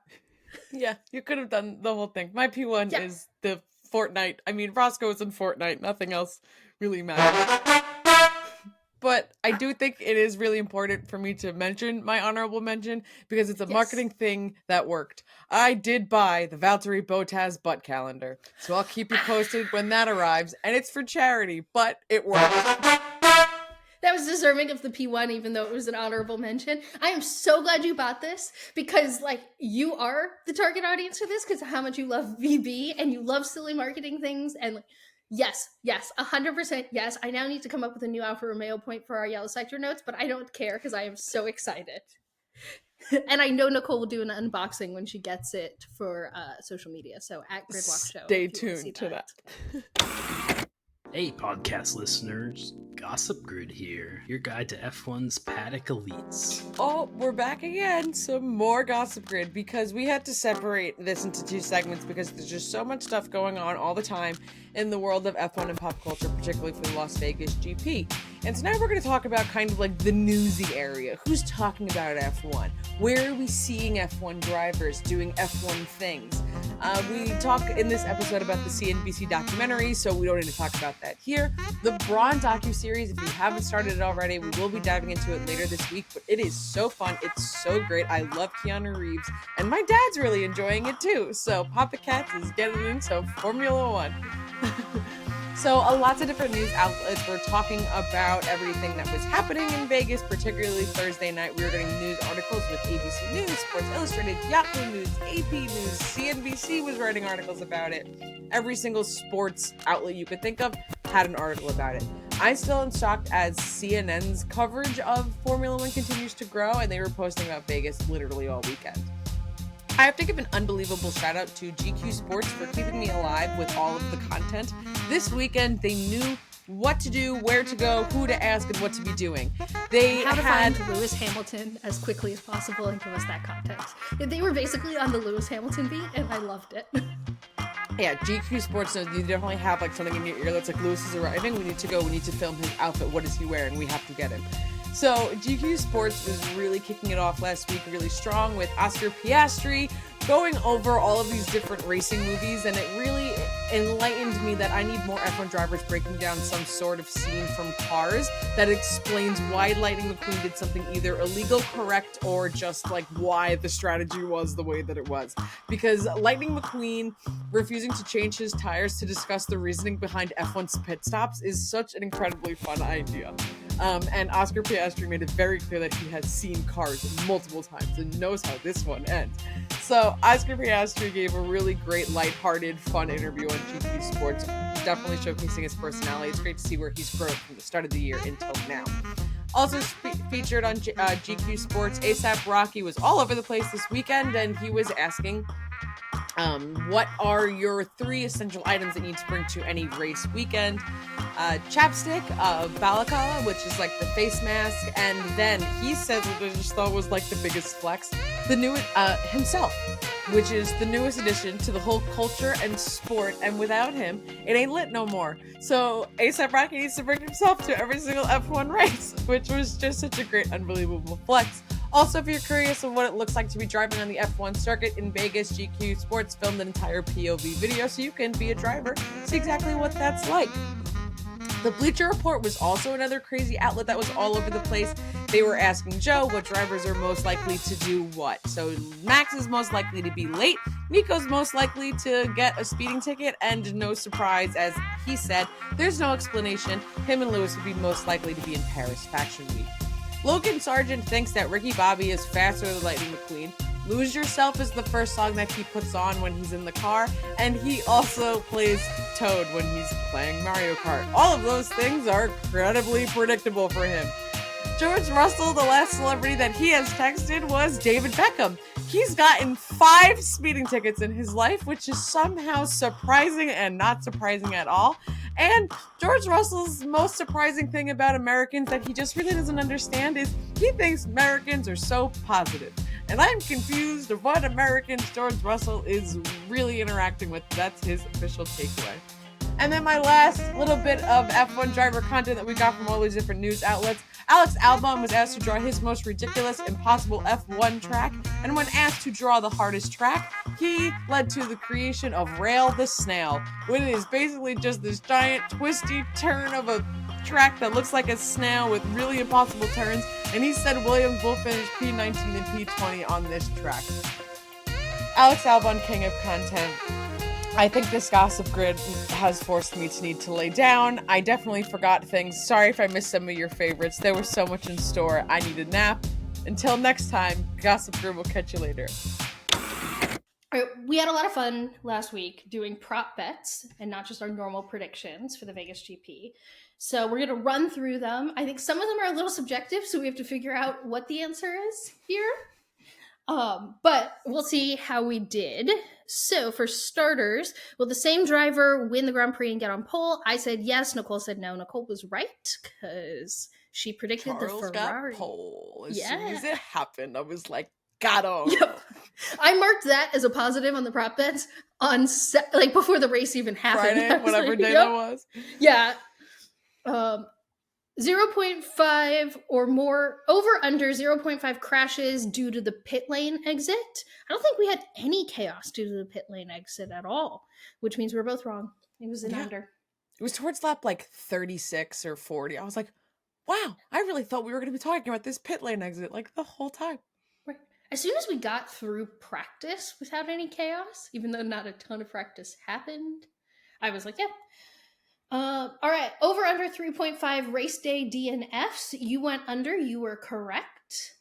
Yeah, you could have done the whole thing. My P1 is the Fortnite. I mean, Roscoe is in Fortnite. Nothing else really matters. But I do think it is really important for me to mention my honorable mention because it's a marketing thing that worked. I did buy the Valtteri Bottas butt calendar. So I'll keep you posted when that arrives. And it's for charity, but it worked. That was deserving of the P1, even though it was an honorable mention. I am so glad you bought this because, like, you are the target audience for this because of how much you love VB and you love silly marketing things. And, like, yes, 100% yes. I now need to come up with a new Alfa Romeo point for our Yellow Sector notes, but I don't care because I am so excited. And I know Nicole will do an unboxing when she gets it for social media. So at Gridwalk Show. Stay tuned to that. Hey, podcast listeners. Gossip Grid here, your guide to F1's paddock elites. Oh, we're back again. Some more Gossip Grid because we had to separate this into two segments because there's just so much stuff going on all the time in the world of F1 and pop culture, particularly for the Las Vegas GP. And tonight we're going to talk about kind of like the newsy area. Who's talking about F1? Where are we seeing F1 drivers doing F1 things? We talk in this episode about the CNBC documentary, so we don't need to talk about that here. The Braun docuseries, if you haven't started it already, we will be diving into it later this week, but it is so fun. It's so great. I love Keanu Reeves, and my dad's really enjoying it too. So Papa Cats is getting into Formula One. So lots of different news outlets were talking about everything that was happening in Vegas, particularly Thursday night. We were getting news articles with ABC News, Sports Illustrated, Yahoo News, AP News, CNBC was writing articles about it. Every single sports outlet you could think of had an article about it. I still am shocked as CNN's coverage of Formula One continues to grow, and they were posting about Vegas literally all weekend. I have to give an unbelievable shout out to GQ Sports for keeping me alive with all of the content. This weekend, they knew what to do, where to go, who to ask, and what to be doing. They How to had find Lewis Hamilton as quickly as possible and give us that context. They were basically on the Lewis Hamilton beat, and I loved it. Yeah, GQ Sports knows you definitely have like something in your ear that's like, Lewis is arriving, we need to go, we need to film his outfit, what is he wearing, we have to get him. So GQ Sports was really kicking it off last week really strong with Oscar Piastri going over all of these different racing movies, and it really enlightened me that I need more F1 drivers breaking down some sort of scene from Cars that explains why Lightning McQueen did something either illegal, correct, or just like why the strategy was the way that it was. Because Lightning McQueen refusing to change his tires to discuss the reasoning behind F1's pit stops is such an incredibly fun idea. And Oscar Piastri made it very clear that he has seen Cars multiple times and knows how this one ends. So Oscar Piastri gave a really great, lighthearted, fun interview on GQ Sports, definitely showcasing his personality. It's great to see where he's grown from the start of the year until now. Also featured on GQ Sports, A$AP Rocky was all over the place this weekend, and he was asking, what are your 3 essential items that you need to bring to any race weekend? Chapstick, balaclava, which is like the face mask, and then he said what I just thought was like the biggest flex, the new himself, which is the newest addition to the whole culture and sport, and without him, it ain't lit no more. So A$AP Rocky needs to bring himself to every single F1 race, which was just such a great, unbelievable flex. Also, if you're curious on what it looks like to be driving on the F1 circuit in Vegas, GQ Sports filmed an entire POV video so you can be a driver, see exactly what that's like. The Bleacher Report was also another crazy outlet that was all over the place. They were asking Joe what drivers are most likely to do what. So Max is most likely to be late, Nico's most likely to get a speeding ticket, and no surprise, as he said, there's no explanation, him and Lewis would be most likely to be in Paris Fashion Week. Logan Sargent thinks that Ricky Bobby is faster than Lightning McQueen. Lose Yourself is the first song that he puts on when he's in the car, and he also plays Toad when he's playing Mario Kart. All of those things are incredibly predictable for him. George Russell, the last celebrity that he has texted was David Beckham. He's gotten 5 speeding tickets in his life, which is somehow surprising and not surprising at all. And George Russell's most surprising thing about Americans that he just really doesn't understand is he thinks Americans are so positive. And I'm confused of what Americans George Russell is really interacting with. That's his official takeaway. And then my last little bit of F1 driver content that we got from all these different news outlets. Alex Albon was asked to draw his most ridiculous impossible F1 track, and when asked to draw the hardest track, he led to the creation of Rail the Snail, when it is basically just this giant twisty turn of a track that looks like a snail with really impossible turns, and he said Williams will finish P19 and P20 on this track. Alex Albon, king of content. I think this gossip grid has forced me to need to lay down. I definitely forgot things. Sorry if I missed some of your favorites. There was so much in store. I need a nap. Until next time, gossip grid will catch you later. All right, we had a lot of fun last week doing prop bets and not just our normal predictions for the Vegas GP. So we're going to run through them. I think some of them are a little subjective, so we have to figure out what the answer is here. But we'll see how we did. So for starters, will the same driver win the Grand Prix and get on pole? I said yes. Nicole said no. Nicole was right because she predicted Charles the Ferrari. got pole. As soon as it happened, I was like, got him. Yep. I marked that as a positive on the prop bets on like before the race even happened. Friday, whatever like, day that was. Yeah. 0.5 or more, over under 0.5 crashes due to the pit lane exit. I don't think we had any chaos due to the pit lane exit at all, which means we're both wrong. It was an under. It was towards lap like 36 or 40. I was like, wow, I really thought we were going to be talking about this pit lane exit like the whole time. Right. As soon as we got through practice without any chaos, even though not a ton of practice happened, I was like, yeah. All right, over under 3.5 race day DNFs. You went under. You were correct.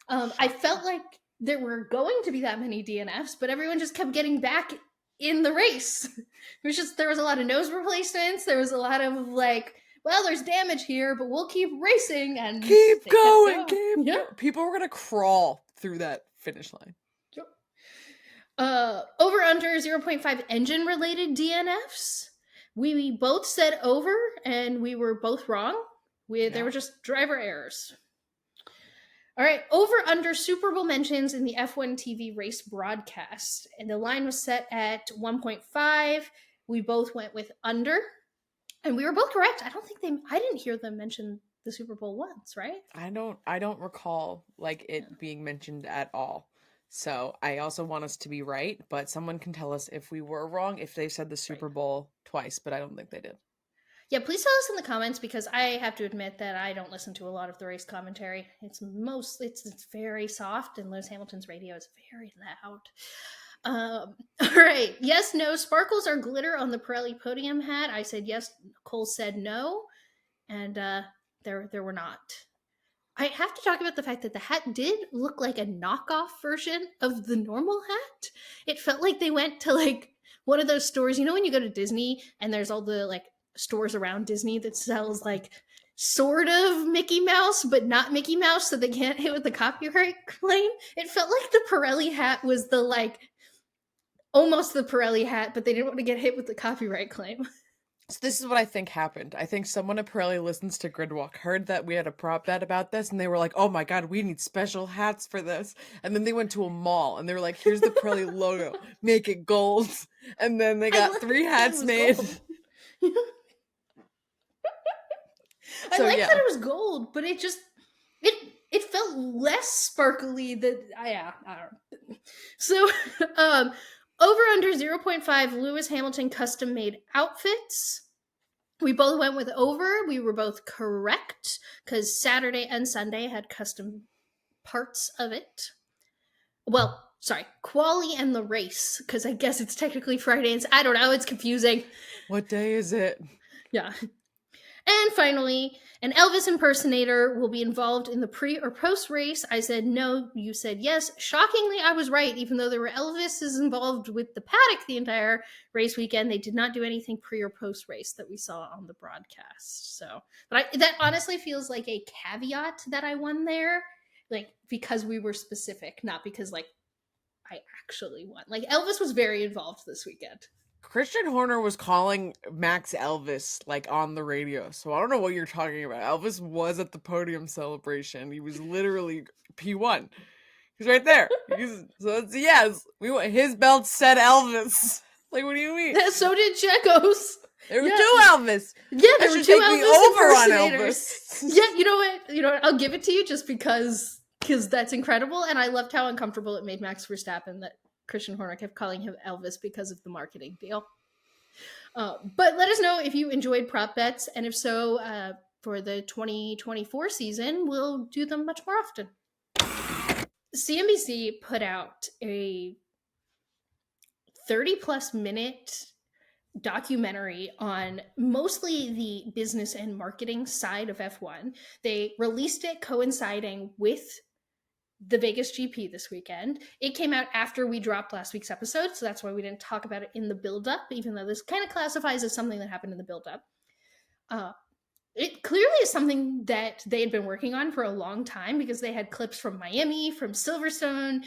I felt like there were going to be that many DNFs, but everyone just kept getting back in the race. It was just, there was a lot of nose replacements. There was a lot of like, well, there's damage here, but we'll keep racing and keep going. Yeah. People were gonna crawl through that finish line. Yep. Over under 0.5 engine related DNFs. We both said over, and we were both wrong. They were just driver errors. All right, over under Super Bowl mentions in the F1 TV race broadcast. And the line was set at 1.5. We both went with under. And we were both correct. I didn't hear them mention the Super Bowl once, right? I don't recall like it being mentioned at all. So I also want us to be right, but someone can tell us if we were wrong, if they said the Super Bowl twice, but I don't think they did. Yeah, please tell us in the comments, because I have to admit that I don't listen to a lot of the race commentary. It's very soft, and Lewis Hamilton's radio is very loud. All right. Yes, no. Sparkles or glitter on the Pirelli podium hat. I said yes. Nicole said no. And there were not. I have to talk about the fact that the hat did look like a knockoff version of the normal hat. It felt like they went to like one of those stores, you know, when you go to Disney and there's all the like stores around Disney that sells like sort of Mickey Mouse, but not Mickey Mouse, so they can't hit with the copyright claim. It felt like the Pirelli hat was the like almost the Pirelli hat, but they didn't want to get hit with the copyright claim. So this is what I think happened. I think someone at Pirelli listens to Gridwalk, heard that we had a prop bet about this, and they were like, oh my god, we need special hats for this. And then they went to a mall, and they were like, here's the Pirelli logo, make it gold. And then they got 3 hats made. I like that it was gold, but it just, it felt less sparkly than, I don't know. So, over under 0.5 Lewis Hamilton custom made outfits. We both went with over. We were both correct because Saturday and Sunday had custom parts of it. Well, sorry, quali and the race, because I guess it's technically Friday and I don't know, it's confusing. What day is it? Yeah. And finally, an Elvis impersonator will be involved in the pre or post race. I said no, you said yes. Shockingly, I was right, even though there were Elvises involved with the paddock the entire race weekend. They did not do anything pre or post race that we saw on the broadcast. So, but that honestly feels like a caveat that I won there, like because we were specific, not because like I actually won. Like Elvis was very involved this weekend. Christian Horner was calling Max Elvis like on the radio, so I don't know what you're talking about. Elvis was at the podium celebration. He was literally P1. He's right there. So it's yes. His belt said Elvis. Like, what do you mean? So did Checo's. There were Yeah. 2 Elvis. Yeah, I there were should 2 take the Elvis over on impersonators. Elvis. Yeah, you know what? I'll give it to you just because that's incredible, and I loved how uncomfortable it made Max Verstappen that Christian Horner kept calling him Elvis because of the marketing deal. But let us know if you enjoyed prop bets, and if so, for the 2024 season, we'll do them much more often. CNBC put out a 30-plus minute documentary on mostly the business and marketing side of F1. They released it coinciding with the Vegas GP this weekend. It came out after we dropped last week's episode, so that's why we didn't talk about it in the build-up, even though this kind of classifies as something that happened in the build-up. It clearly is something that they had been working on for a long time, because they had clips from Miami, from Silverstone.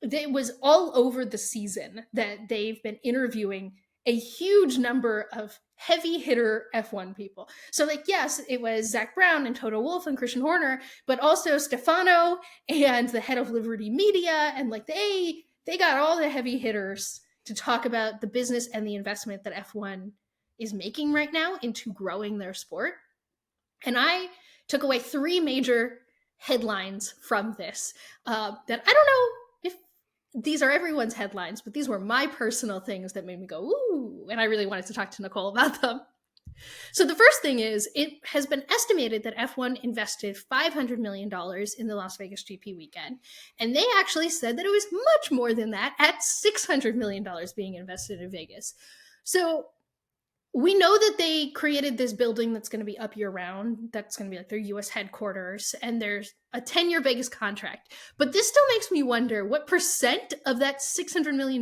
It was all over the season that they've been interviewing a huge number of heavy hitter F1 people. So, like, yes, it was Zach Brown and Toto Wolff and Christian Horner, but also Stefano and the head of Liberty Media. And like, they got all the heavy hitters to talk about the business and the investment that F1 is making right now into growing their sport. And I took away 3 major headlines from this that I don't know if these are everyone's headlines, but these were my personal things that made me go, ooh, and I really wanted to talk to Nicole about them. So the first thing is, it has been estimated that F1 invested $500 million in the Las Vegas GP weekend. And they actually said that it was much more than that, at $600 million being invested in Vegas. So we know that they created this building that's going to be up year round. That's going to be like their US headquarters. And there's a 10-year Vegas contract. But this still makes me wonder what percent of that $600 million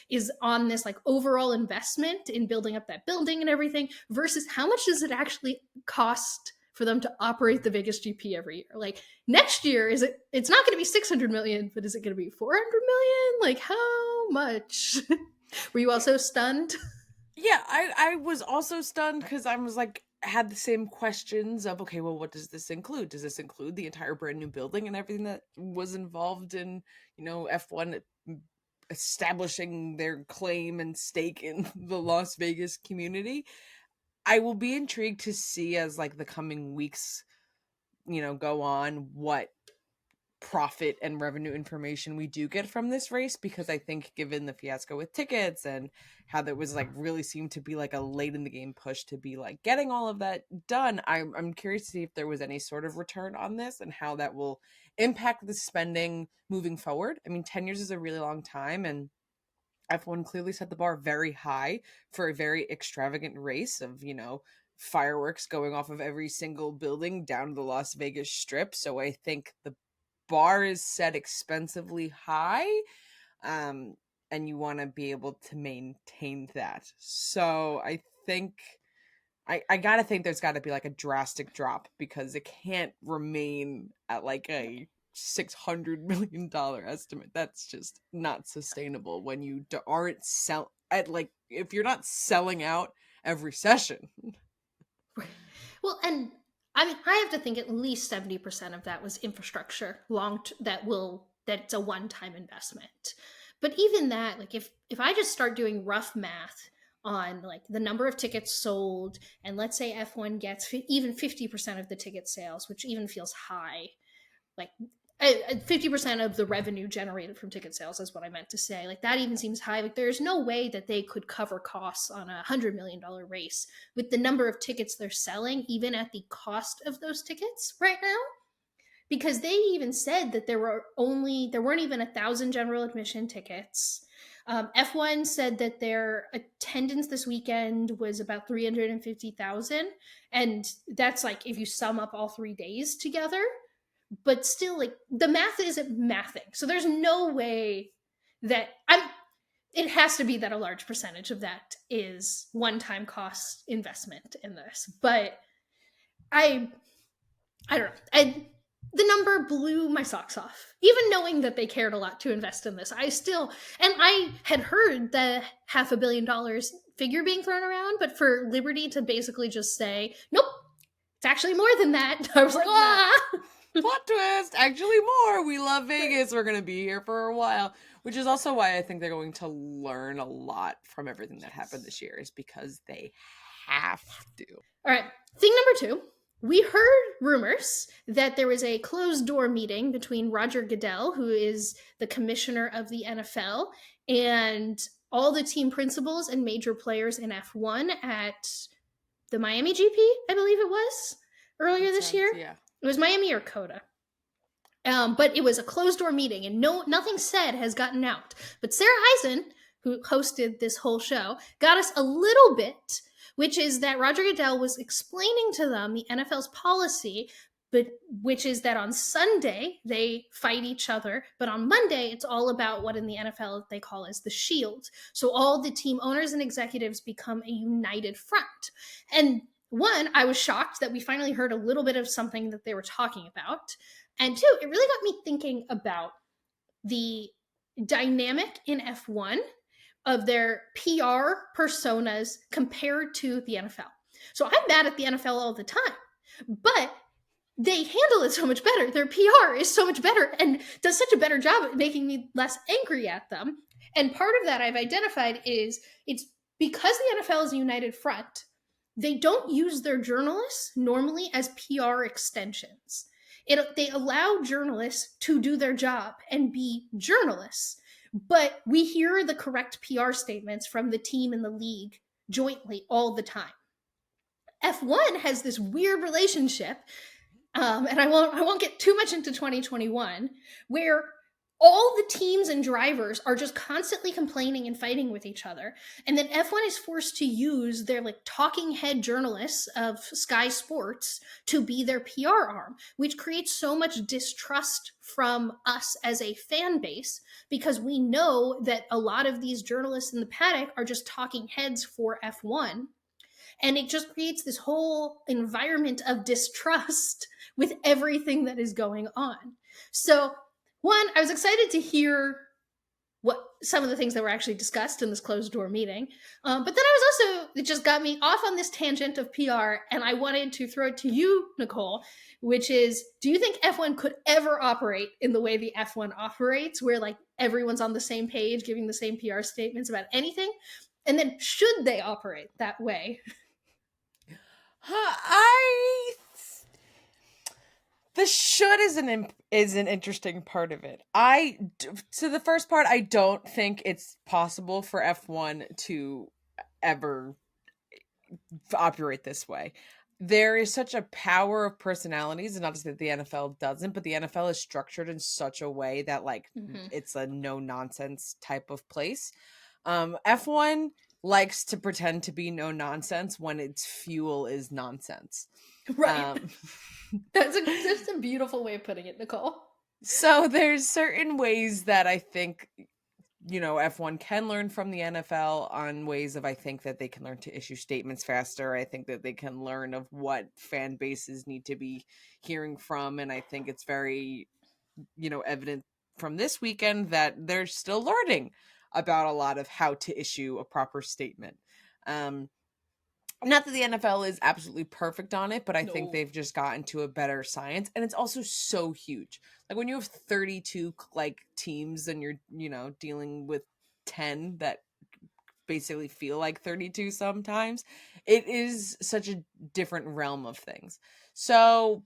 is on this like overall investment in building up that building and everything, versus how much does it actually cost for them to operate the Vegas GP every year? Like, next year, it's not going to be 600 million, but is it going to be 400 million? Like, how much? Were you also stunned? Yeah, I was also stunned, because I was like, had the same questions of, okay, well, what does this include? Does this include the entire brand new building and everything that was involved in, F1 establishing their claim and stake in the Las Vegas community? I will be intrigued to see, as like the coming weeks, go on, what profit and revenue information we do get from this race, because I think, given the fiasco with tickets and how there was like really seemed to be like a late in the game push to be like getting all of that done, I'm curious to see if there was any sort of return on this and how that will impact the spending moving forward. I mean, 10 years is a really long time, and F1 clearly set the bar very high for a very extravagant race of, fireworks going off of every single building down to the Las Vegas Strip. So I think the bar is set expensively high, and you want to be able to maintain that. So I think I gotta think there's got to be like a drastic drop, because it can't remain at like a $600 million estimate. That's just not sustainable when you aren't if you're not selling out every session. Well, and I mean, I have to think at least 70% of that was infrastructure, that's a one-time investment. But even that, like, if I just start doing rough math on like the number of tickets sold, and let's say F1 gets even 50% of the ticket sales, which even feels high, like 50% of the revenue generated from ticket sales is what I meant to say. Like, that even seems high. Like, there's no way that they could cover costs on a $100 million race with the number of tickets they're selling, even at the cost of those tickets right now. Because they even said that there weren't even 1,000 general admission tickets. F1 said that their attendance this weekend was about 350,000. And that's like, if you sum up all 3 days together. But still, like, the math isn't mathing. So there's no way that it has to be that a large percentage of that is one-time cost investment in this. But I don't know. The number blew my socks off. Even knowing that they cared a lot to invest in this, I had heard the $500 million figure being thrown around, but for Liberty to basically just say, nope, it's actually more than that, I was like, ah! Plot twist! Actually, more. We love Vegas. We're going to be here for a while. Which is also why I think they're going to learn a lot from everything that happened this year, is because they have to. All right. Thing number 2. We heard rumors that there was a closed door meeting between Roger Goodell, who is the commissioner of the NFL, and all the team principals and major players in F1 at the Miami GP, I believe it was, earlier this year. Yeah. It was Miami or Coda. But it was a closed door meeting, and nothing said has gotten out. But Sarah Eisen, who hosted this whole show, got us a little bit, which is that Roger Goodell was explaining to them the NFL's policy, but which is that on Sunday they fight each other, but on Monday it's all about what in the NFL they call as the shield. So all the team owners and executives become a united front. And one, I was shocked that we finally heard a little bit of something that they were talking about. And 2, it really got me thinking about the dynamic in F1 of their PR personas compared to the NFL. So I'm mad at the NFL all the time, but they handle it so much better. Their PR is so much better and does such a better job at making me less angry at them. And part of that I've identified is it's because the NFL is a united front, they don't use their journalists normally as PR extensions. They allow journalists to do their job and be journalists. But we hear the correct PR statements from the team and the league jointly all the time. F1 has this weird relationship, and I won't get too much into 2021, where all the teams and drivers are just constantly complaining and fighting with each other. And then F1 is forced to use their talking head journalists of Sky Sports to be their PR arm, which creates so much distrust from us as a fan base, because we know that a lot of these journalists in the paddock are just talking heads for F1. And it just creates this whole environment of distrust with everything that is going on. So one, I was excited to hear what some of the things that were actually discussed in this closed door meeting. But then it just got me off on this tangent of PR, and I wanted to throw it to you, Nicole, which is, do you think F1 could ever operate in the way the F1 operates, where everyone's on the same page, giving the same PR statements about anything? And then should they operate that way? The should is an interesting part of it. So the first part, I don't think it's possible for F1 to ever operate this way. There is such a power of personalities, and not to say that the NFL doesn't, but the NFL is structured in such a way that it's a no nonsense type of place. F1 likes to pretend to be no nonsense when its fuel is nonsense. Right. That's a beautiful way of putting it, Nicole. So there's certain ways that I think, F1 can learn from the NFL on ways of, I think that they can learn to issue statements faster. I think that they can learn of what fan bases need to be hearing from. And I think it's very, evident from this weekend that they're still learning about a lot of how to issue a proper statement. Not that the NFL is absolutely perfect on it, but I think they've just gotten to a better science. And it's also so huge. When you have 32 teams and you're, dealing with 10 that basically feel like 32 sometimes, it is such a different realm of things. So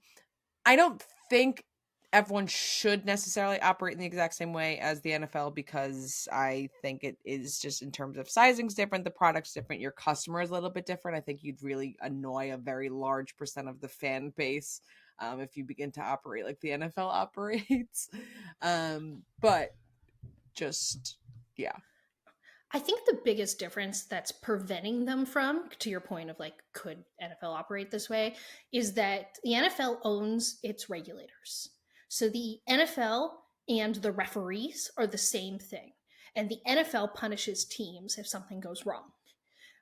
I don't think F1 should necessarily operate in the exact same way as the NFL, because I think it is just, in terms of sizing's different, the product's different, your customer is a little bit different. I think you'd really annoy a very large percent of the fan base if you begin to operate like the NFL operates. But just, yeah. I think the biggest difference that's preventing them from, to your point of could NFL operate this way, is that the NFL owns its regulators. So the NFL and the referees are the same thing. And the NFL punishes teams if something goes wrong.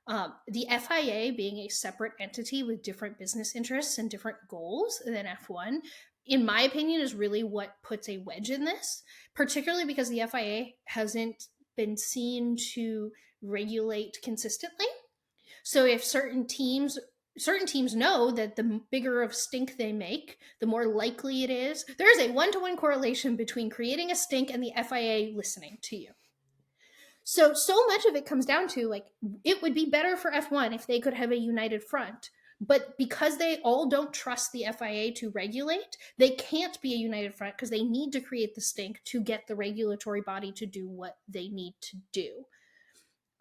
The FIA, being a separate entity with different business interests and different goals than F1, in my opinion, is really what puts a wedge in this, particularly because the FIA hasn't been seen to regulate consistently. So if certain teams certain teams know that the bigger of stink they make, the more likely it is. There is a 1-to-1 correlation between creating a stink and the FIA listening to you. So much of it comes down to, like, it would be better for F1 if they could have a united front. But because they all don't trust the FIA to regulate, they can't be a united front because they need to create the stink to get the regulatory body to do what they need to do.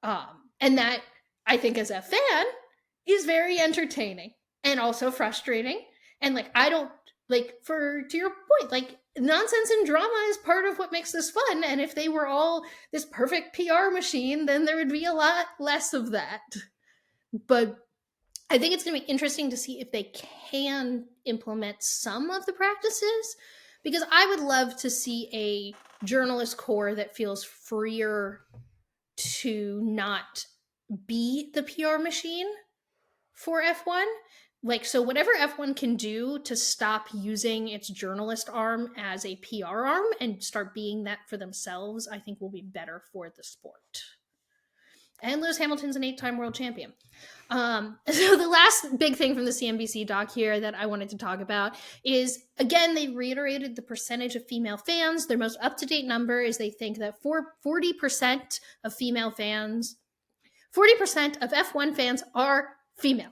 And that, I think, as a fan, is very entertaining and also frustrating. And, like, I don't, like, to your point, like, nonsense and drama is part of what makes this fun. And if they were all this perfect PR machine, then there would be a lot less of that. But I think it's going to be interesting to see if they can implement some of the practices, because I would love to see a journalist corps that feels freer to not be the PR machine for F1. Like, so whatever F1 can do to stop using its journalist arm as a PR arm and start being that for themselves, I think will be better for the sport. And Lewis Hamilton's an 8-time world champion. So the last big thing from the CNBC doc here that I wanted to talk about is, again, they reiterated the percentage of female fans. Their most up-to-date number is they think that 40% of female fans, 40% of F1 fans are female.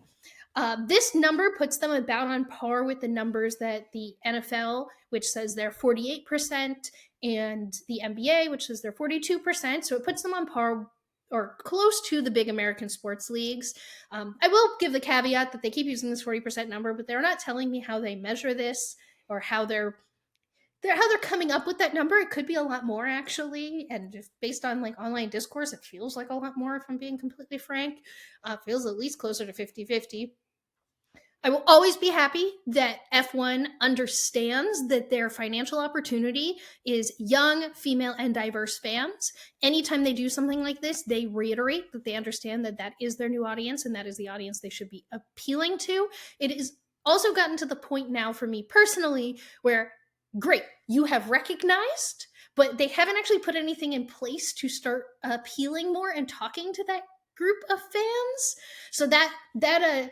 This number puts them about on par with the numbers that the NFL, which says they're 48%, and the NBA, which says they're 42%. So it puts them on par or close to the big American sports leagues. I will give the caveat that they keep using this 40% number, but they're not telling me how they measure this or how they're coming up with that number. It could be a lot more, actually, and just based on, like, online discourse, it feels like a lot more, if I'm being completely frank. It feels at least closer to 50-50. I will always be happy that F1 understands that their financial opportunity is young, female, and diverse fans. Anytime they do something like this, they reiterate that they understand that that is their new audience and that is the audience they should be appealing to. It has also gotten to the point now for me personally where, great, you have recognized, but they haven't actually put anything in place to start appealing more and talking to that group of fans. So that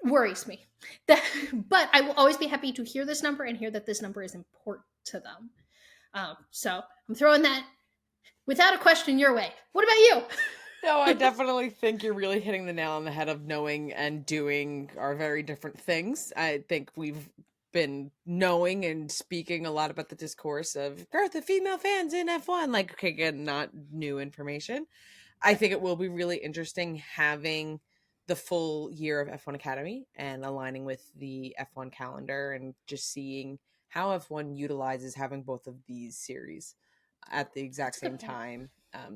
worries me. But I will always be happy to hear this number and hear that this number is important to them. So I'm throwing that without a question your way. What about you? No, I definitely think you're really hitting the nail on the head of knowing and doing are very different things. I think we've been knowing and speaking a lot about the discourse of growth of female fans in F1. Like, okay, again, not new information. I think it will be really interesting having the full year of F1 Academy and aligning with the F1 calendar and just seeing how F1 utilizes having both of these series at the exact same time,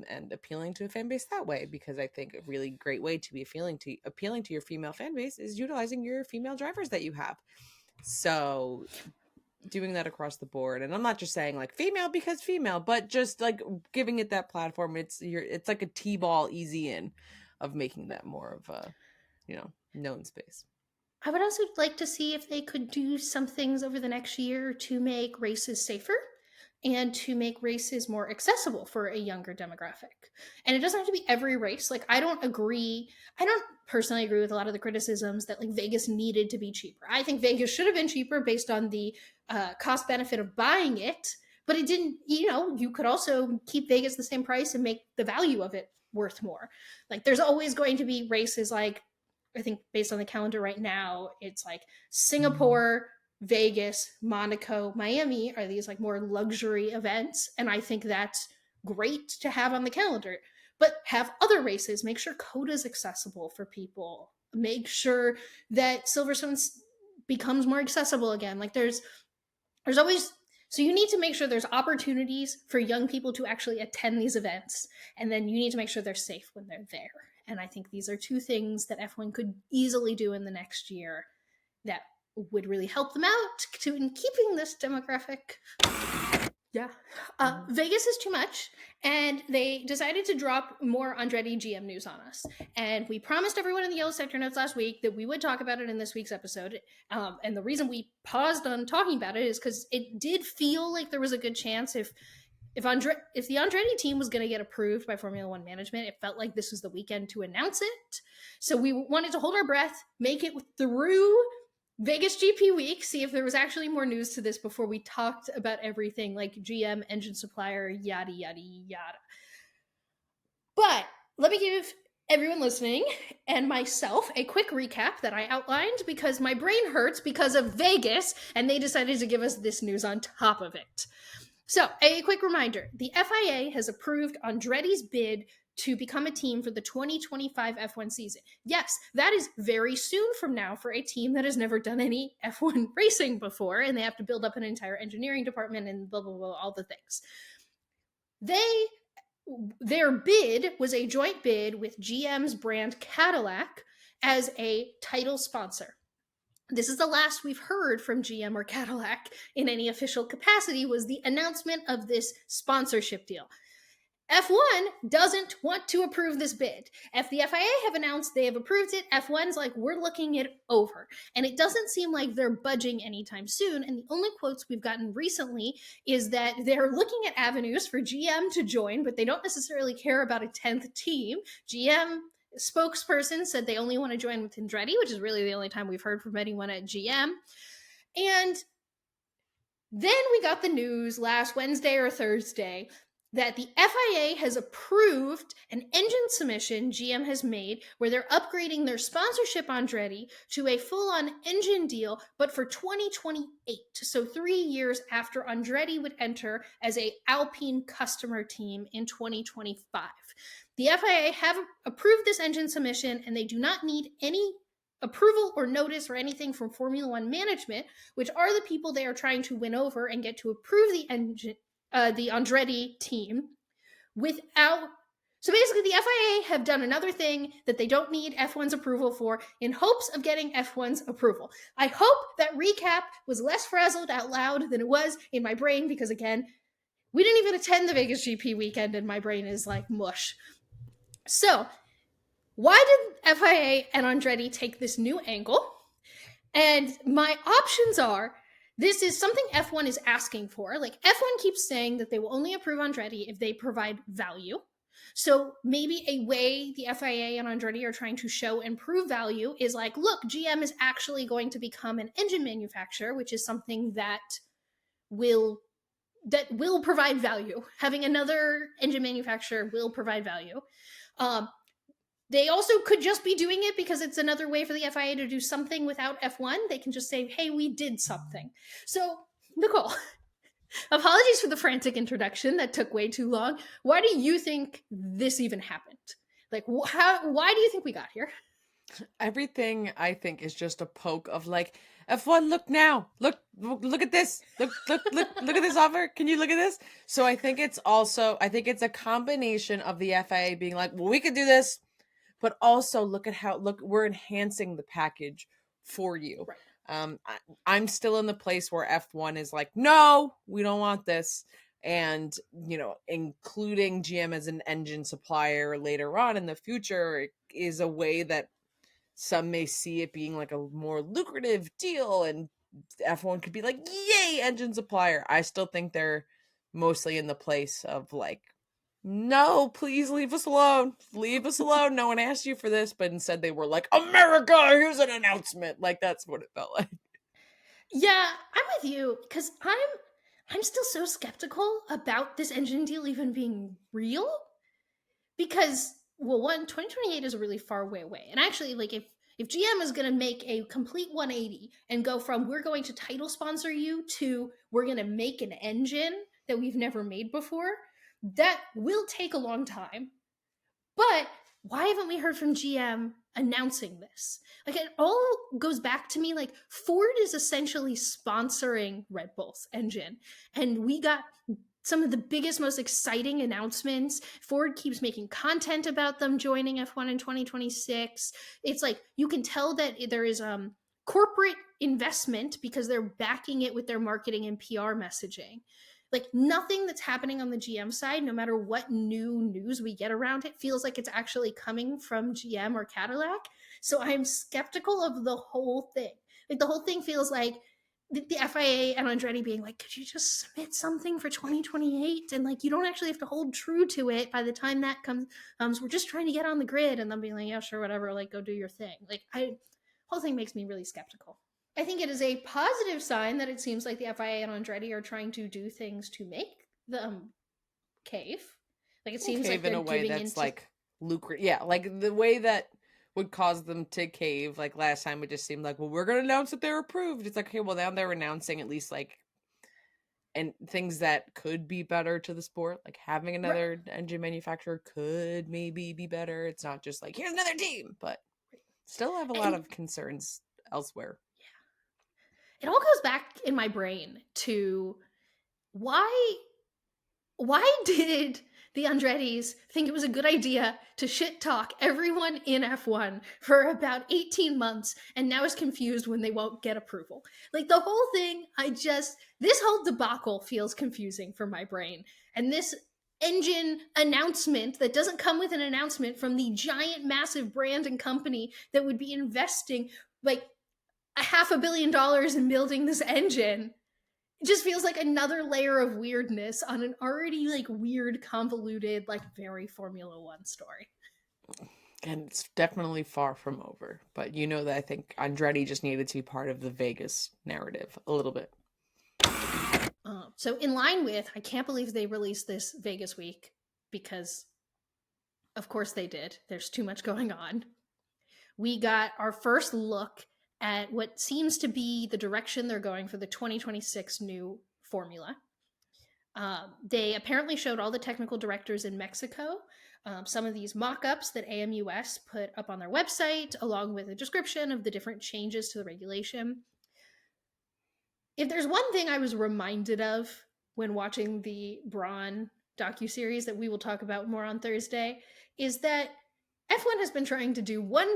and appealing to a fan base that way, because I think a really great way to be appealing to your female fan base is utilizing your female drivers that you have. So doing that across the board, and I'm not just saying like female because female, but just like giving it that platform. It's like a T-ball easy in of making that more of a, known space. I would also like to see if they could do some things over the next year to make races safer and to make races more accessible for a younger demographic. And it doesn't have to be every race. Like, I don't personally agree with a lot of the criticisms that, like, Vegas needed to be cheaper. I think Vegas should have been cheaper based on the cost benefit of buying it, but it didn't. You could also keep Vegas the same price and make the value of it worth more. Like, there's always going to be races, like, I think based on the calendar right now, it's like Singapore, Vegas, Monaco, Miami are these like more luxury events, and I think that's great to have on the calendar. But have other races, make sure Coda's accessible for people, make sure that Silverstone becomes more accessible again. Like, there's always, so you need to make sure there's opportunities for young people to actually attend these events, and then you need to make sure they're safe when they're there. And I think these are two things that F1 could easily do in the next year that would really help them out in keeping this demographic. Yeah. Vegas is too much, and they decided to drop more Andretti GM news on us. And we promised everyone in the Yellow Sector Notes last week that we would talk about it in this week's episode. And the reason we paused on talking about it is because it did feel like there was a good chance if if the Andretti team was going to get approved by Formula One management, it felt like this was the weekend to announce it. So we wanted to hold our breath, make it through Vegas GP week, see if there was actually more news to this before we talked about everything like GM, engine supplier, yada, yada, yada. But let me give everyone listening and myself a quick recap that I outlined because my brain hurts because of Vegas and they decided to give us this news on top of it. So, a quick reminder, the FIA has approved Andretti's bid to become a team for the 2025 F1 season. Yes, that is very soon from now for a team that has never done any F1 racing before, and they have to build up an entire engineering department and blah, blah, blah, all the things. Their bid was a joint bid with GM's brand Cadillac as a title sponsor. This is the last we've heard from GM or Cadillac in any official capacity was the announcement of this sponsorship deal. F1 doesn't want to approve this bid. If the FIA have announced they have approved it, F1's like, we're looking it over. And it doesn't seem like they're budging anytime soon. And the only quotes we've gotten recently is that they're looking at avenues for GM to join, but they don't necessarily care about a 10th team. GM spokesperson said they only want to join with Andretti, which is really the only time we've heard from anyone at GM. And then we got the news last Wednesday or Thursday that the FIA has approved an engine submission GM has made where they're upgrading their sponsorship Andretti to a full-on engine deal, but for 2028. So 3 years after Andretti would enter as a Alpine customer team in 2025. The FIA have approved this engine submission and they do not need any approval or notice or anything from Formula One management, which are the people they are trying to win over and get to approve the engine, the Andretti team without. So basically the FIA have done another thing that they don't need F1's approval for in hopes of getting F1's approval. I hope that recap was less frazzled out loud than it was in my brain because again, we didn't even attend the Vegas GP weekend and my brain is like mush. So why did FIA and Andretti take this new angle? And my options are, this is something F1 is asking for. Like F1 keeps saying that they will only approve Andretti if they provide value. So maybe a way the FIA and Andretti are trying to show and prove value is like, look, GM is actually going to become an engine manufacturer, which is something that will provide value. Having another engine manufacturer will provide value. They also could just be doing it because it's another way for the FIA to do something without F1. They can just say, hey, we did something. So, Nicole, apologies for the frantic introduction that took way too long. Why do you think this even happened? Like, why do you think we got here? Everything I think is just a poke of like, F1, look now. Look at this. Look at this offer. Can you look at this? So I think it's a combination of the FIA being like, well, we could do this. But also look, we're enhancing the package for you. Right. I'm still in the place where F1 is like, no, we don't want this. And, including GM as an engine supplier later on in the future is a way that some may see it being like a more lucrative deal. And F1 could be like, yay, engine supplier. I still think they're mostly in the place of like, no, please leave us alone. Leave us alone. No one asked you for this. But instead they were like, America, here's an announcement. Like, that's what it felt like. Yeah, I'm with you because I'm still so skeptical about this engine deal even being real. Because, well, 2028 is a really far way away. And actually, like, if GM is going to make a complete 180 and go from we're going to title sponsor you to we're going to make an engine that we've never made before, that will take a long time. But why haven't we heard from GM announcing this? Like, it all goes back to me, like, Ford is essentially sponsoring Red Bull's engine. And we got some of the biggest, most exciting announcements. Ford keeps making content about them joining F1 in 2026. It's like, you can tell that there is corporate investment because they're backing it with their marketing and PR messaging. Like, nothing that's happening on the GM side, no matter what new news we get around it, feels like it's actually coming from GM or Cadillac. So I'm skeptical of the whole thing. Like, the whole thing feels like the FIA and Andretti being like, could you just submit something for 2028? And like, you don't actually have to hold true to it by the time that comes. We're just trying to get on the grid. And them being like, yeah, sure, whatever, like, go do your thing. Like, whole thing makes me really skeptical. I think it is a positive sign that it seems like the FIA and Andretti are trying to do things to make the cave. Like, it seems like in they're a way giving that's into like lucrative. Yeah, like the way that would cause them to cave. Like last time, it just seemed like, well, we're going to announce that they're approved. It's like, okay, well, now they're announcing at least like, and things that could be better to the sport. Like having another engine manufacturer could maybe be better. It's not just like, here's another team, but still have a lot of concerns elsewhere. Yeah. It all goes back in my brain to why did the Andrettis think it was a good idea to shit talk everyone in F1 for about 18 months and now is confused when they won't get approval? Like the whole thing, this whole debacle feels confusing for my brain. And this engine announcement that doesn't come with an announcement from the giant, massive brand and company that would be investing like $500 million in building this engine, it just feels like another layer of weirdness on an already like weird, convoluted, like very Formula One story. And it's definitely far from over. But you know that I think Andretti just needed to be part of the Vegas narrative a little bit. So in line with, I can't believe they released this Vegas week because of course they did. There's too much going on. We got our first look at what seems to be the direction they're going for the 2026 new formula. They apparently showed all the technical directors in Mexico some of these mock-ups that AMUS put up on their website, along with a description of the different changes to the regulation. If there's one thing I was reminded of when watching the Braun docuseries that we will talk about more on Thursday, is that F1 has been trying to do one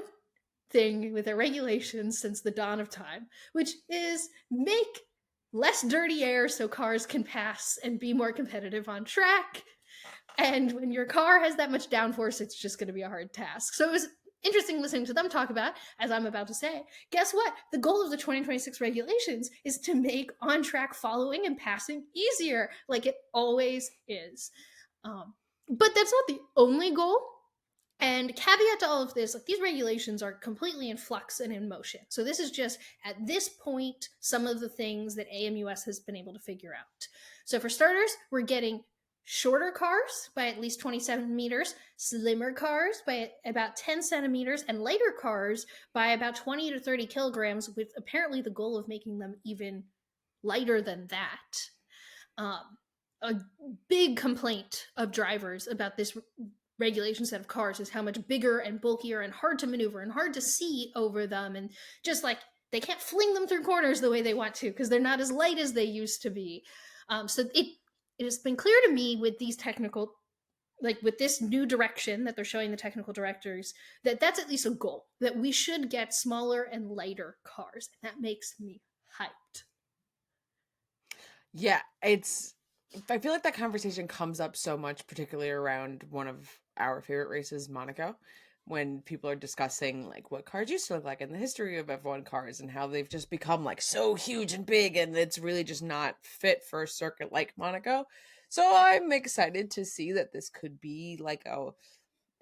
thing with their regulations since the dawn of time, which is make less dirty air so cars can pass and be more competitive on track. And when your car has that much downforce, it's just going to be a hard task. So it was interesting listening to them talk about, as I'm about to say, guess what? The goal of the 2026 regulations is to make on-track following and passing easier, like it always is. But that's not the only goal. And caveat to all of this, like these regulations are completely in flux and in motion. So this is just, at this point, some of the things that AMUS has been able to figure out. So for starters, we're getting shorter cars by at least 27 meters, slimmer cars by about 10 centimeters, and lighter cars by about 20 to 30 kilograms, with apparently the goal of making them even lighter than that. A big complaint of drivers about this regulation set of cars is how much bigger and bulkier and hard to maneuver and hard to see over them, and just like they can't fling them through corners the way they want to because they're not as light as they used to be. So it has been clear to me with these technical, like with this new direction that they're showing the technical directors, that that's at least a goal, that we should get smaller and lighter cars. And that makes me hyped. Yeah, I feel like that conversation comes up so much, particularly around one of our favorite races, Monaco, when people are discussing like what cars used to look like in the history of F1 cars and how they've just become like so huge and big, and it's really just not fit for a circuit like Monaco. So I'm excited to see that this could be like a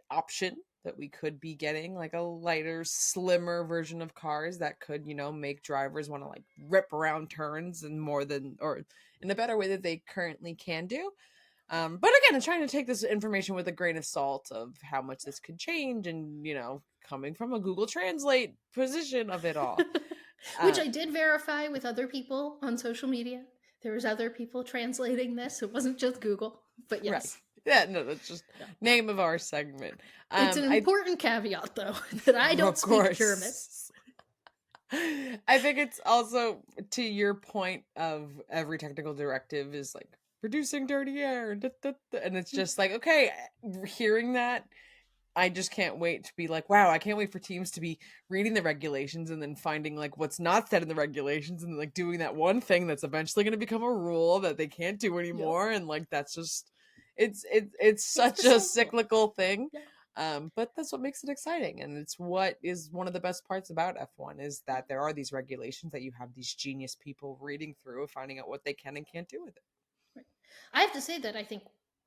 option, that we could be getting like a lighter, slimmer version of cars that could, you know, make drivers want to like rip around turns and more than, or in a better way that they currently can do. But again, I'm trying to take this information with a grain of salt of how much this could change, and, you know, coming from a Google Translate position of it all. Which I did verify with other people on social media. There was other people translating this. It wasn't just Google, but yes. Right. Yeah, no, that's just name of our segment. It's an important caveat, though, that I don't speak German. I think it's also to your point of every technical directive is like reducing dirty air, and it's just like, okay, hearing that, I just can't wait to be like, wow, I can't wait for teams to be reading the regulations and then finding like what's not said in the regulations and like doing that one thing that's eventually going to become a rule that they can't do anymore. Yep. And like, that's just, it's such a cyclical thing. But that's what makes it exciting. And it's what is one of the best parts about F1 is that there are these regulations that you have these genius people reading through and finding out what they can and can't do with it. Right. I have to say that I think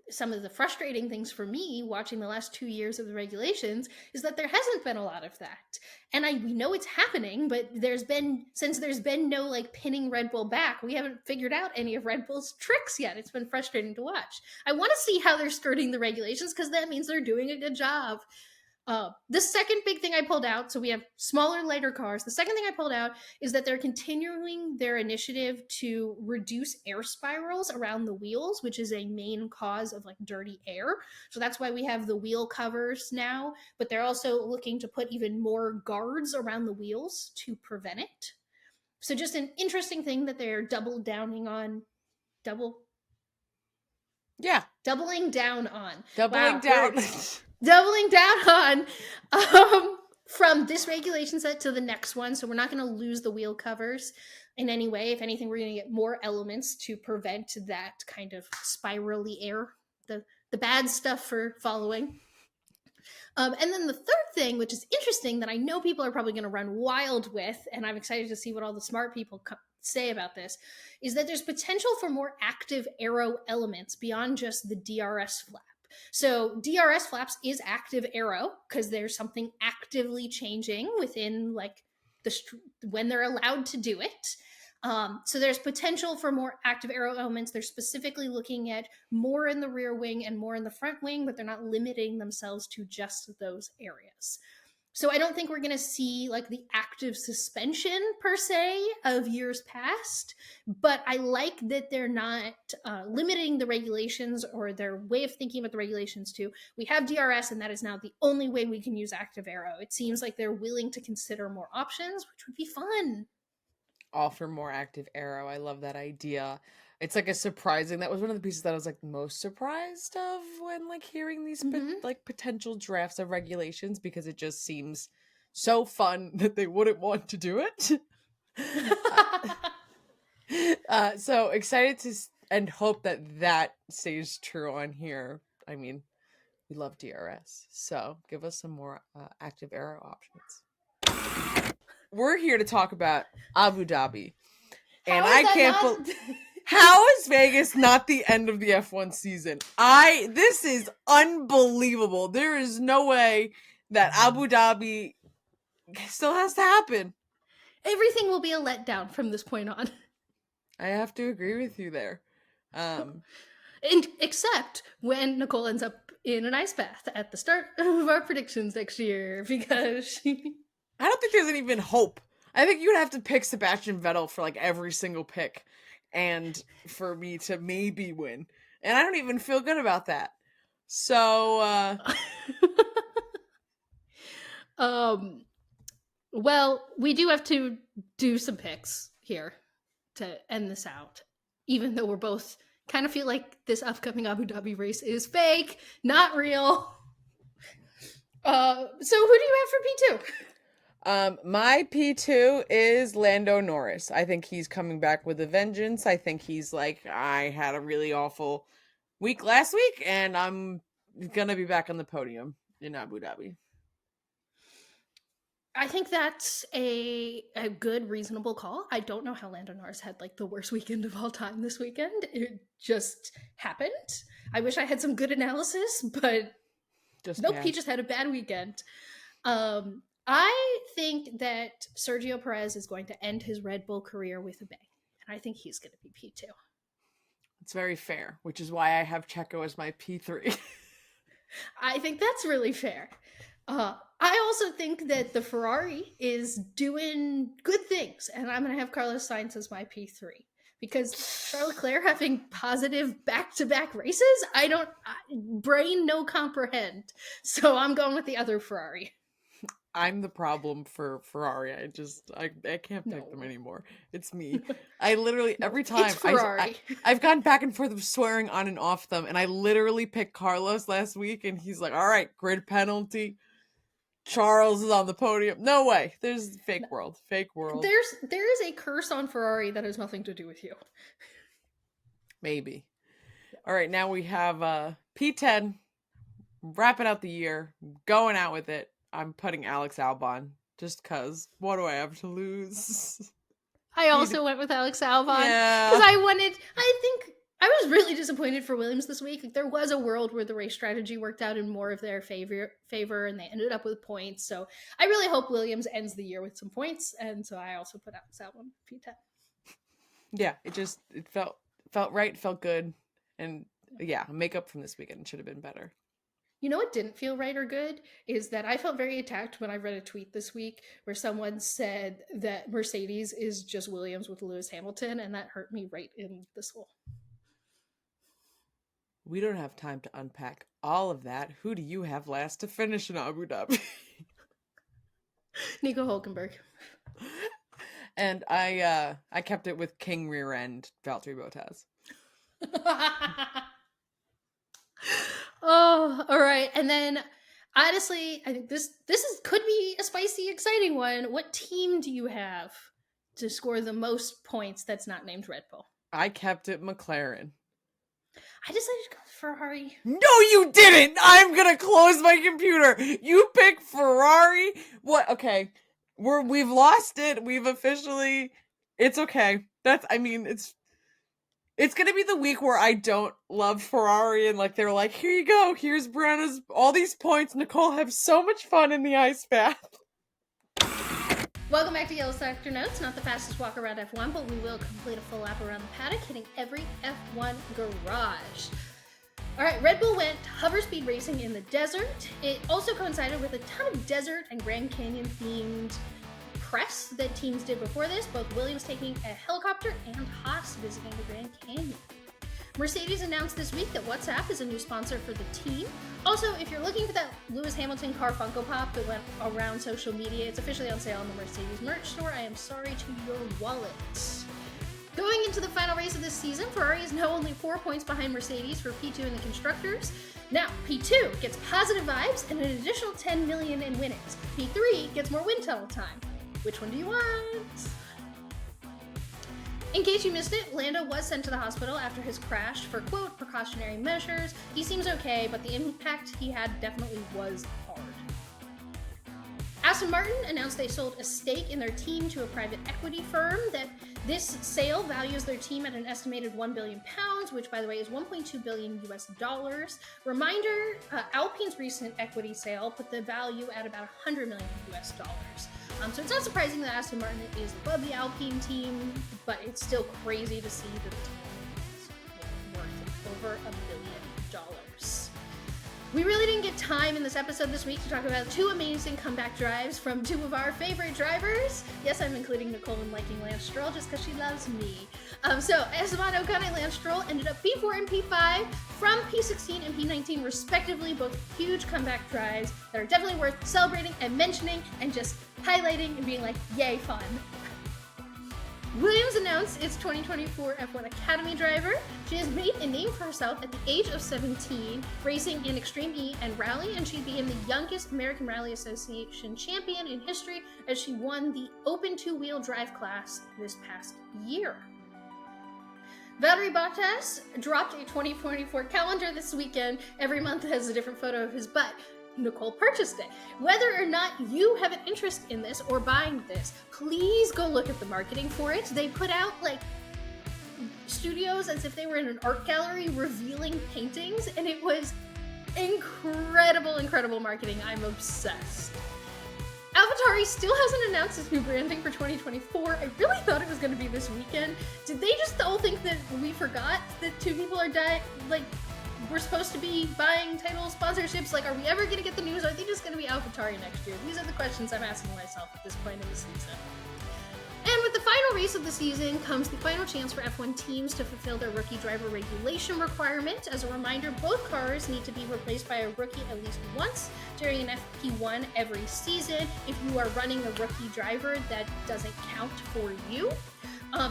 some of the frustrating things for me watching the last 2 years of the regulations is that there hasn't been a lot of that. And we know it's happening, but since there's been no like pinning Red Bull back, we haven't figured out any of Red Bull's tricks yet. It's been frustrating to watch. I want to see how they're skirting the regulations because that means they're doing a good job. The second big thing I pulled out, so we have smaller, lighter cars. The second thing I pulled out is that they're continuing their initiative to reduce air spirals around the wheels, which is a main cause of like dirty air. So that's why we have the wheel covers now, but they're also looking to put even more guards around the wheels to prevent it. So just an interesting thing that they're doubling down on. Doubling down on from this regulation set to the next one. So we're not going to lose the wheel covers in any way. If anything, we're going to get more elements to prevent that kind of spirally air, the bad stuff for following. And then the third thing, which is interesting that I know people are probably going to run wild with, and I'm excited to see what all the smart people say about this, is that there's potential for more active aero elements beyond just the DRS flap. So DRS flaps is active aero because there's something actively changing within like when they're allowed to do it. So there's potential for more active aero elements. They're specifically looking at more in the rear wing and more in the front wing, but they're not limiting themselves to just those areas. So I don't think we're going to see like the active suspension per se of years past, but I like that they're not limiting the regulations or their way of thinking about the regulations to, we have DRS and that is now the only way we can use active aero. It seems like they're willing to consider more options, which would be fun. Offer more active aero. I love that idea. It's like that was one of the pieces that I was like most surprised of when like hearing these like potential drafts of regulations, because it just seems so fun that they wouldn't want to do it. So excited to and hope that stays true on here. I mean, we love DRS, so give us some more active aero options. We're here to talk about Abu Dhabi, and I can't how is Vegas not the end of the F1 season? This is unbelievable. There is no way that Abu Dhabi still has to happen. Everything will be a letdown from this point on. I have to agree with you there. And except when Nicole ends up in an ice bath at the start of our predictions next year, because I don't think there's even hope. I think you'd have to pick Sebastian Vettel for like every single pick, and for me to maybe win. And I don't even feel good about that. So, well, we do have to do some picks here to end this out, even though we're both kind of feel like this upcoming Abu Dhabi race is fake, not real. So who do you have for P2? My P2 is Lando Norris. I think he's coming back with a vengeance. I think he's like, I had a really awful week last week, and I'm gonna be back on the podium in Abu Dhabi. I think that's a good, reasonable call. I don't know how Lando Norris had like the worst weekend of all time this weekend. It just happened. I wish I had some good analysis, but he just had a bad weekend. I think that Sergio Perez is going to end his Red Bull career with a bang, and I think he's going to be P2. It's very fair, which is why I have Checo as my P3. I think that's really fair. I also think that the Ferrari is doing good things, and I'm going to have Carlos Sainz as my P3. Because Charles Leclerc having positive back-to-back races, brain no comprehend. So I'm going with the other Ferrari. I'm the problem for Ferrari. I can't pick them anymore. It's me. I literally, every time it's Ferrari. I've gone back and forth of swearing on and off them, and I literally picked Carlos last week, and he's like, all right, grid penalty. Charles is on the podium. No way. There's fake world. There is a curse on Ferrari that has nothing to do with you. Maybe. All right, now we have P10. wrapping out the year, going out with it. I'm putting Alex Albon just because. What do I have to lose? I also went with Alex Albon Yeah. because I think I was really disappointed for Williams this week. Like, there was a world where the race strategy worked out in more of their favor and they ended up with points. So I really hope Williams ends the year with some points. And so I also put Alex Albon P10. Yeah, it felt right, felt good. And yeah, makeup from this weekend should have been better. You know what didn't feel right or good is that I felt very attacked when I read a tweet this week where someone said that Mercedes is just Williams with Lewis Hamilton, and that hurt me right in the soul. We don't have time to unpack all of that. Who do you have last to finish in Abu Dhabi? Nico Hülkenberg. And I kept it with King Rear End, Valtteri Bottas. Oh, all right. And then, honestly, I think this could be a spicy, exciting one. What team do you have to score the most points that's not named Red Bull? I kept it McLaren. I decided to go with Ferrari. No, you didn't! I'm gonna close my computer. You pick Ferrari? What? Okay. We've lost it. We've officially... It's okay. It's gonna be the week where I don't love Ferrari and like they're like, here you go, here's Brianna's all these points. Nicole, have so much fun in the ice bath. Welcome back to Yellow Sector Notes. Not the fastest walk around F1, but we will complete a full lap around the paddock, hitting every F1 garage. All right, Red Bull went hover speed racing in the desert. It also coincided with a ton of desert and Grand Canyon themed press that teams did before this, both Williams taking a helicopter and Haas visiting the Grand Canyon. Mercedes announced this week that WhatsApp is a new sponsor for the team. Also, if you're looking for that Lewis Hamilton car Funko Pop that went around social media, it's officially on sale in the Mercedes merch store. I am sorry to your wallet. Going into the final race of this season, Ferrari is now only 4 points behind Mercedes for P2 in the Constructors. Now, P2 gets positive vibes and an additional 10 million in winnings. P3 gets more wind tunnel time. Which one do you want? In case you missed it, Lando was sent to the hospital after his crash for, quote, precautionary measures. He seems okay, but the impact he had definitely was hard. Aston Martin announced they sold a stake in their team to a private equity firm. That this sale values their team at an estimated £1 billion, which, by the way, is 1.2 billion US dollars. Reminder, Alpine's recent equity sale put the value at about 100 million US dollars. So it's not surprising that Aston Martin is above the Alpine team, but it's still crazy to see that the team is worth over $1 billion. We really didn't get time in this episode this week to talk about two amazing comeback drives from two of our favorite drivers. Yes, I'm including Nicole in liking Lance Stroll just because she loves me. So Esteban Ocon and Lance Stroll ended up P4 and P5 from P16 and P19 respectively, both huge comeback drives that are definitely worth celebrating and mentioning and just highlighting and being like, yay, fun. Williams announced its 2024 F1 Academy driver. She has made a name for herself at the age of 17, racing in Extreme E and Rally, and she became the youngest American Rally Association champion in history as she won the open two-wheel drive class this past year. Valtteri Bottas dropped a 2024 calendar this weekend. Every month has a different photo of his butt. Nicole purchased it. Whether or not you have an interest in this or buying this, please go look at the marketing for it. They put out like studios as if they were in an art gallery revealing paintings, and it was incredible marketing. I'm obsessed. AlphaTauri still hasn't announced its new branding for 2024. I really thought it was going to be this weekend. Did they just all think that we forgot that two people are we're supposed to be buying title sponsorships? Like, are we ever going to get the news? Are they just going to be AlphaTauri next year? These are the questions I'm asking myself at this point in the season. And with the final race of the season comes the final chance for F1 teams to fulfill their rookie driver regulation requirement. As a reminder, both cars need to be replaced by a rookie at least once during an FP1 every season. If you are running a rookie driver, that doesn't count for you.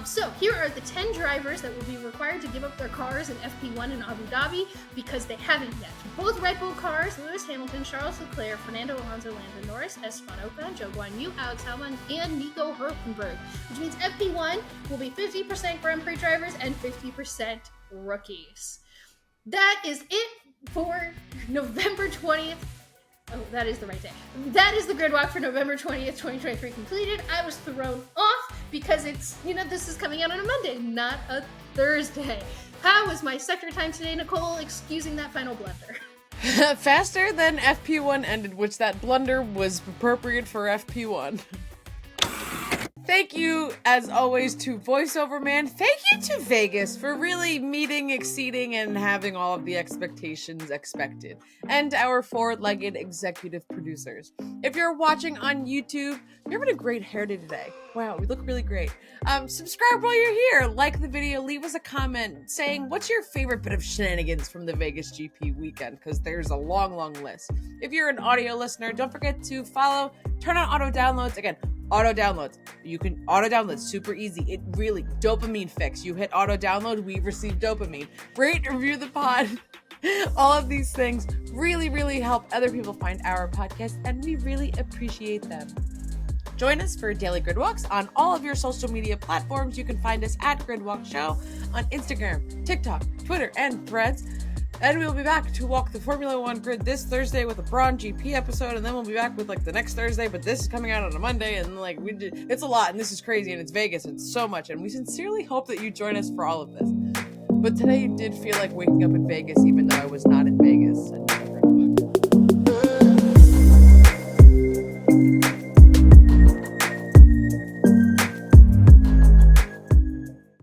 So here are the 10 drivers that will be required to give up their cars in FP1 in Abu Dhabi because they haven't yet. Both Red Bull cars, Lewis Hamilton, Charles Leclerc, Fernando Alonso, Lando Norris, Esteban Ocon, Zhou Guanyu, Alex Albon, and Nico Hülkenberg, which means FP1 will be 50% Grand Prix drivers and 50% rookies. that is it for November 20th. Oh, that is the right day. That is the grid walk for November 20th, 2023 completed. I was thrown off because it's, this is coming out on a Monday, not a Thursday. How was my sector time today, Nicole, excusing that final blunder? Faster than FP1 ended, which that blunder was appropriate for FP1. Thank you, as always, to VoiceOver Man. Thank you to Vegas for really meeting, exceeding, and having all of the expectations expected. And our four-legged executive producers. If you're watching on YouTube, you're having a great hair day today. Wow, we look really great. Subscribe while you're here. Like the video. Leave us a comment saying what's your favorite bit of shenanigans from the Vegas GP weekend, because there's a long, long list. If you're an audio listener, don't forget to follow, turn on auto downloads. Again, auto downloads. You can auto download, super easy. It really, dopamine fix. You hit auto download, we receive dopamine. Rate, review the pod. All of these things really, really help other people find our podcast, and we really appreciate them. Join us for daily grid walks on all of your social media platforms. You can find us at Gridwalk Show on Instagram, TikTok, Twitter, and Threads. And we'll be back to walk the Formula One grid this Thursday with a Braun GP episode, and then we'll be back with the next Thursday, but this is coming out on a Monday, and it's a lot, and this is crazy, and it's Vegas, and it's so much, and we sincerely hope that you join us for all of this. But today did feel like waking up in Vegas, even though I was not in Vegas.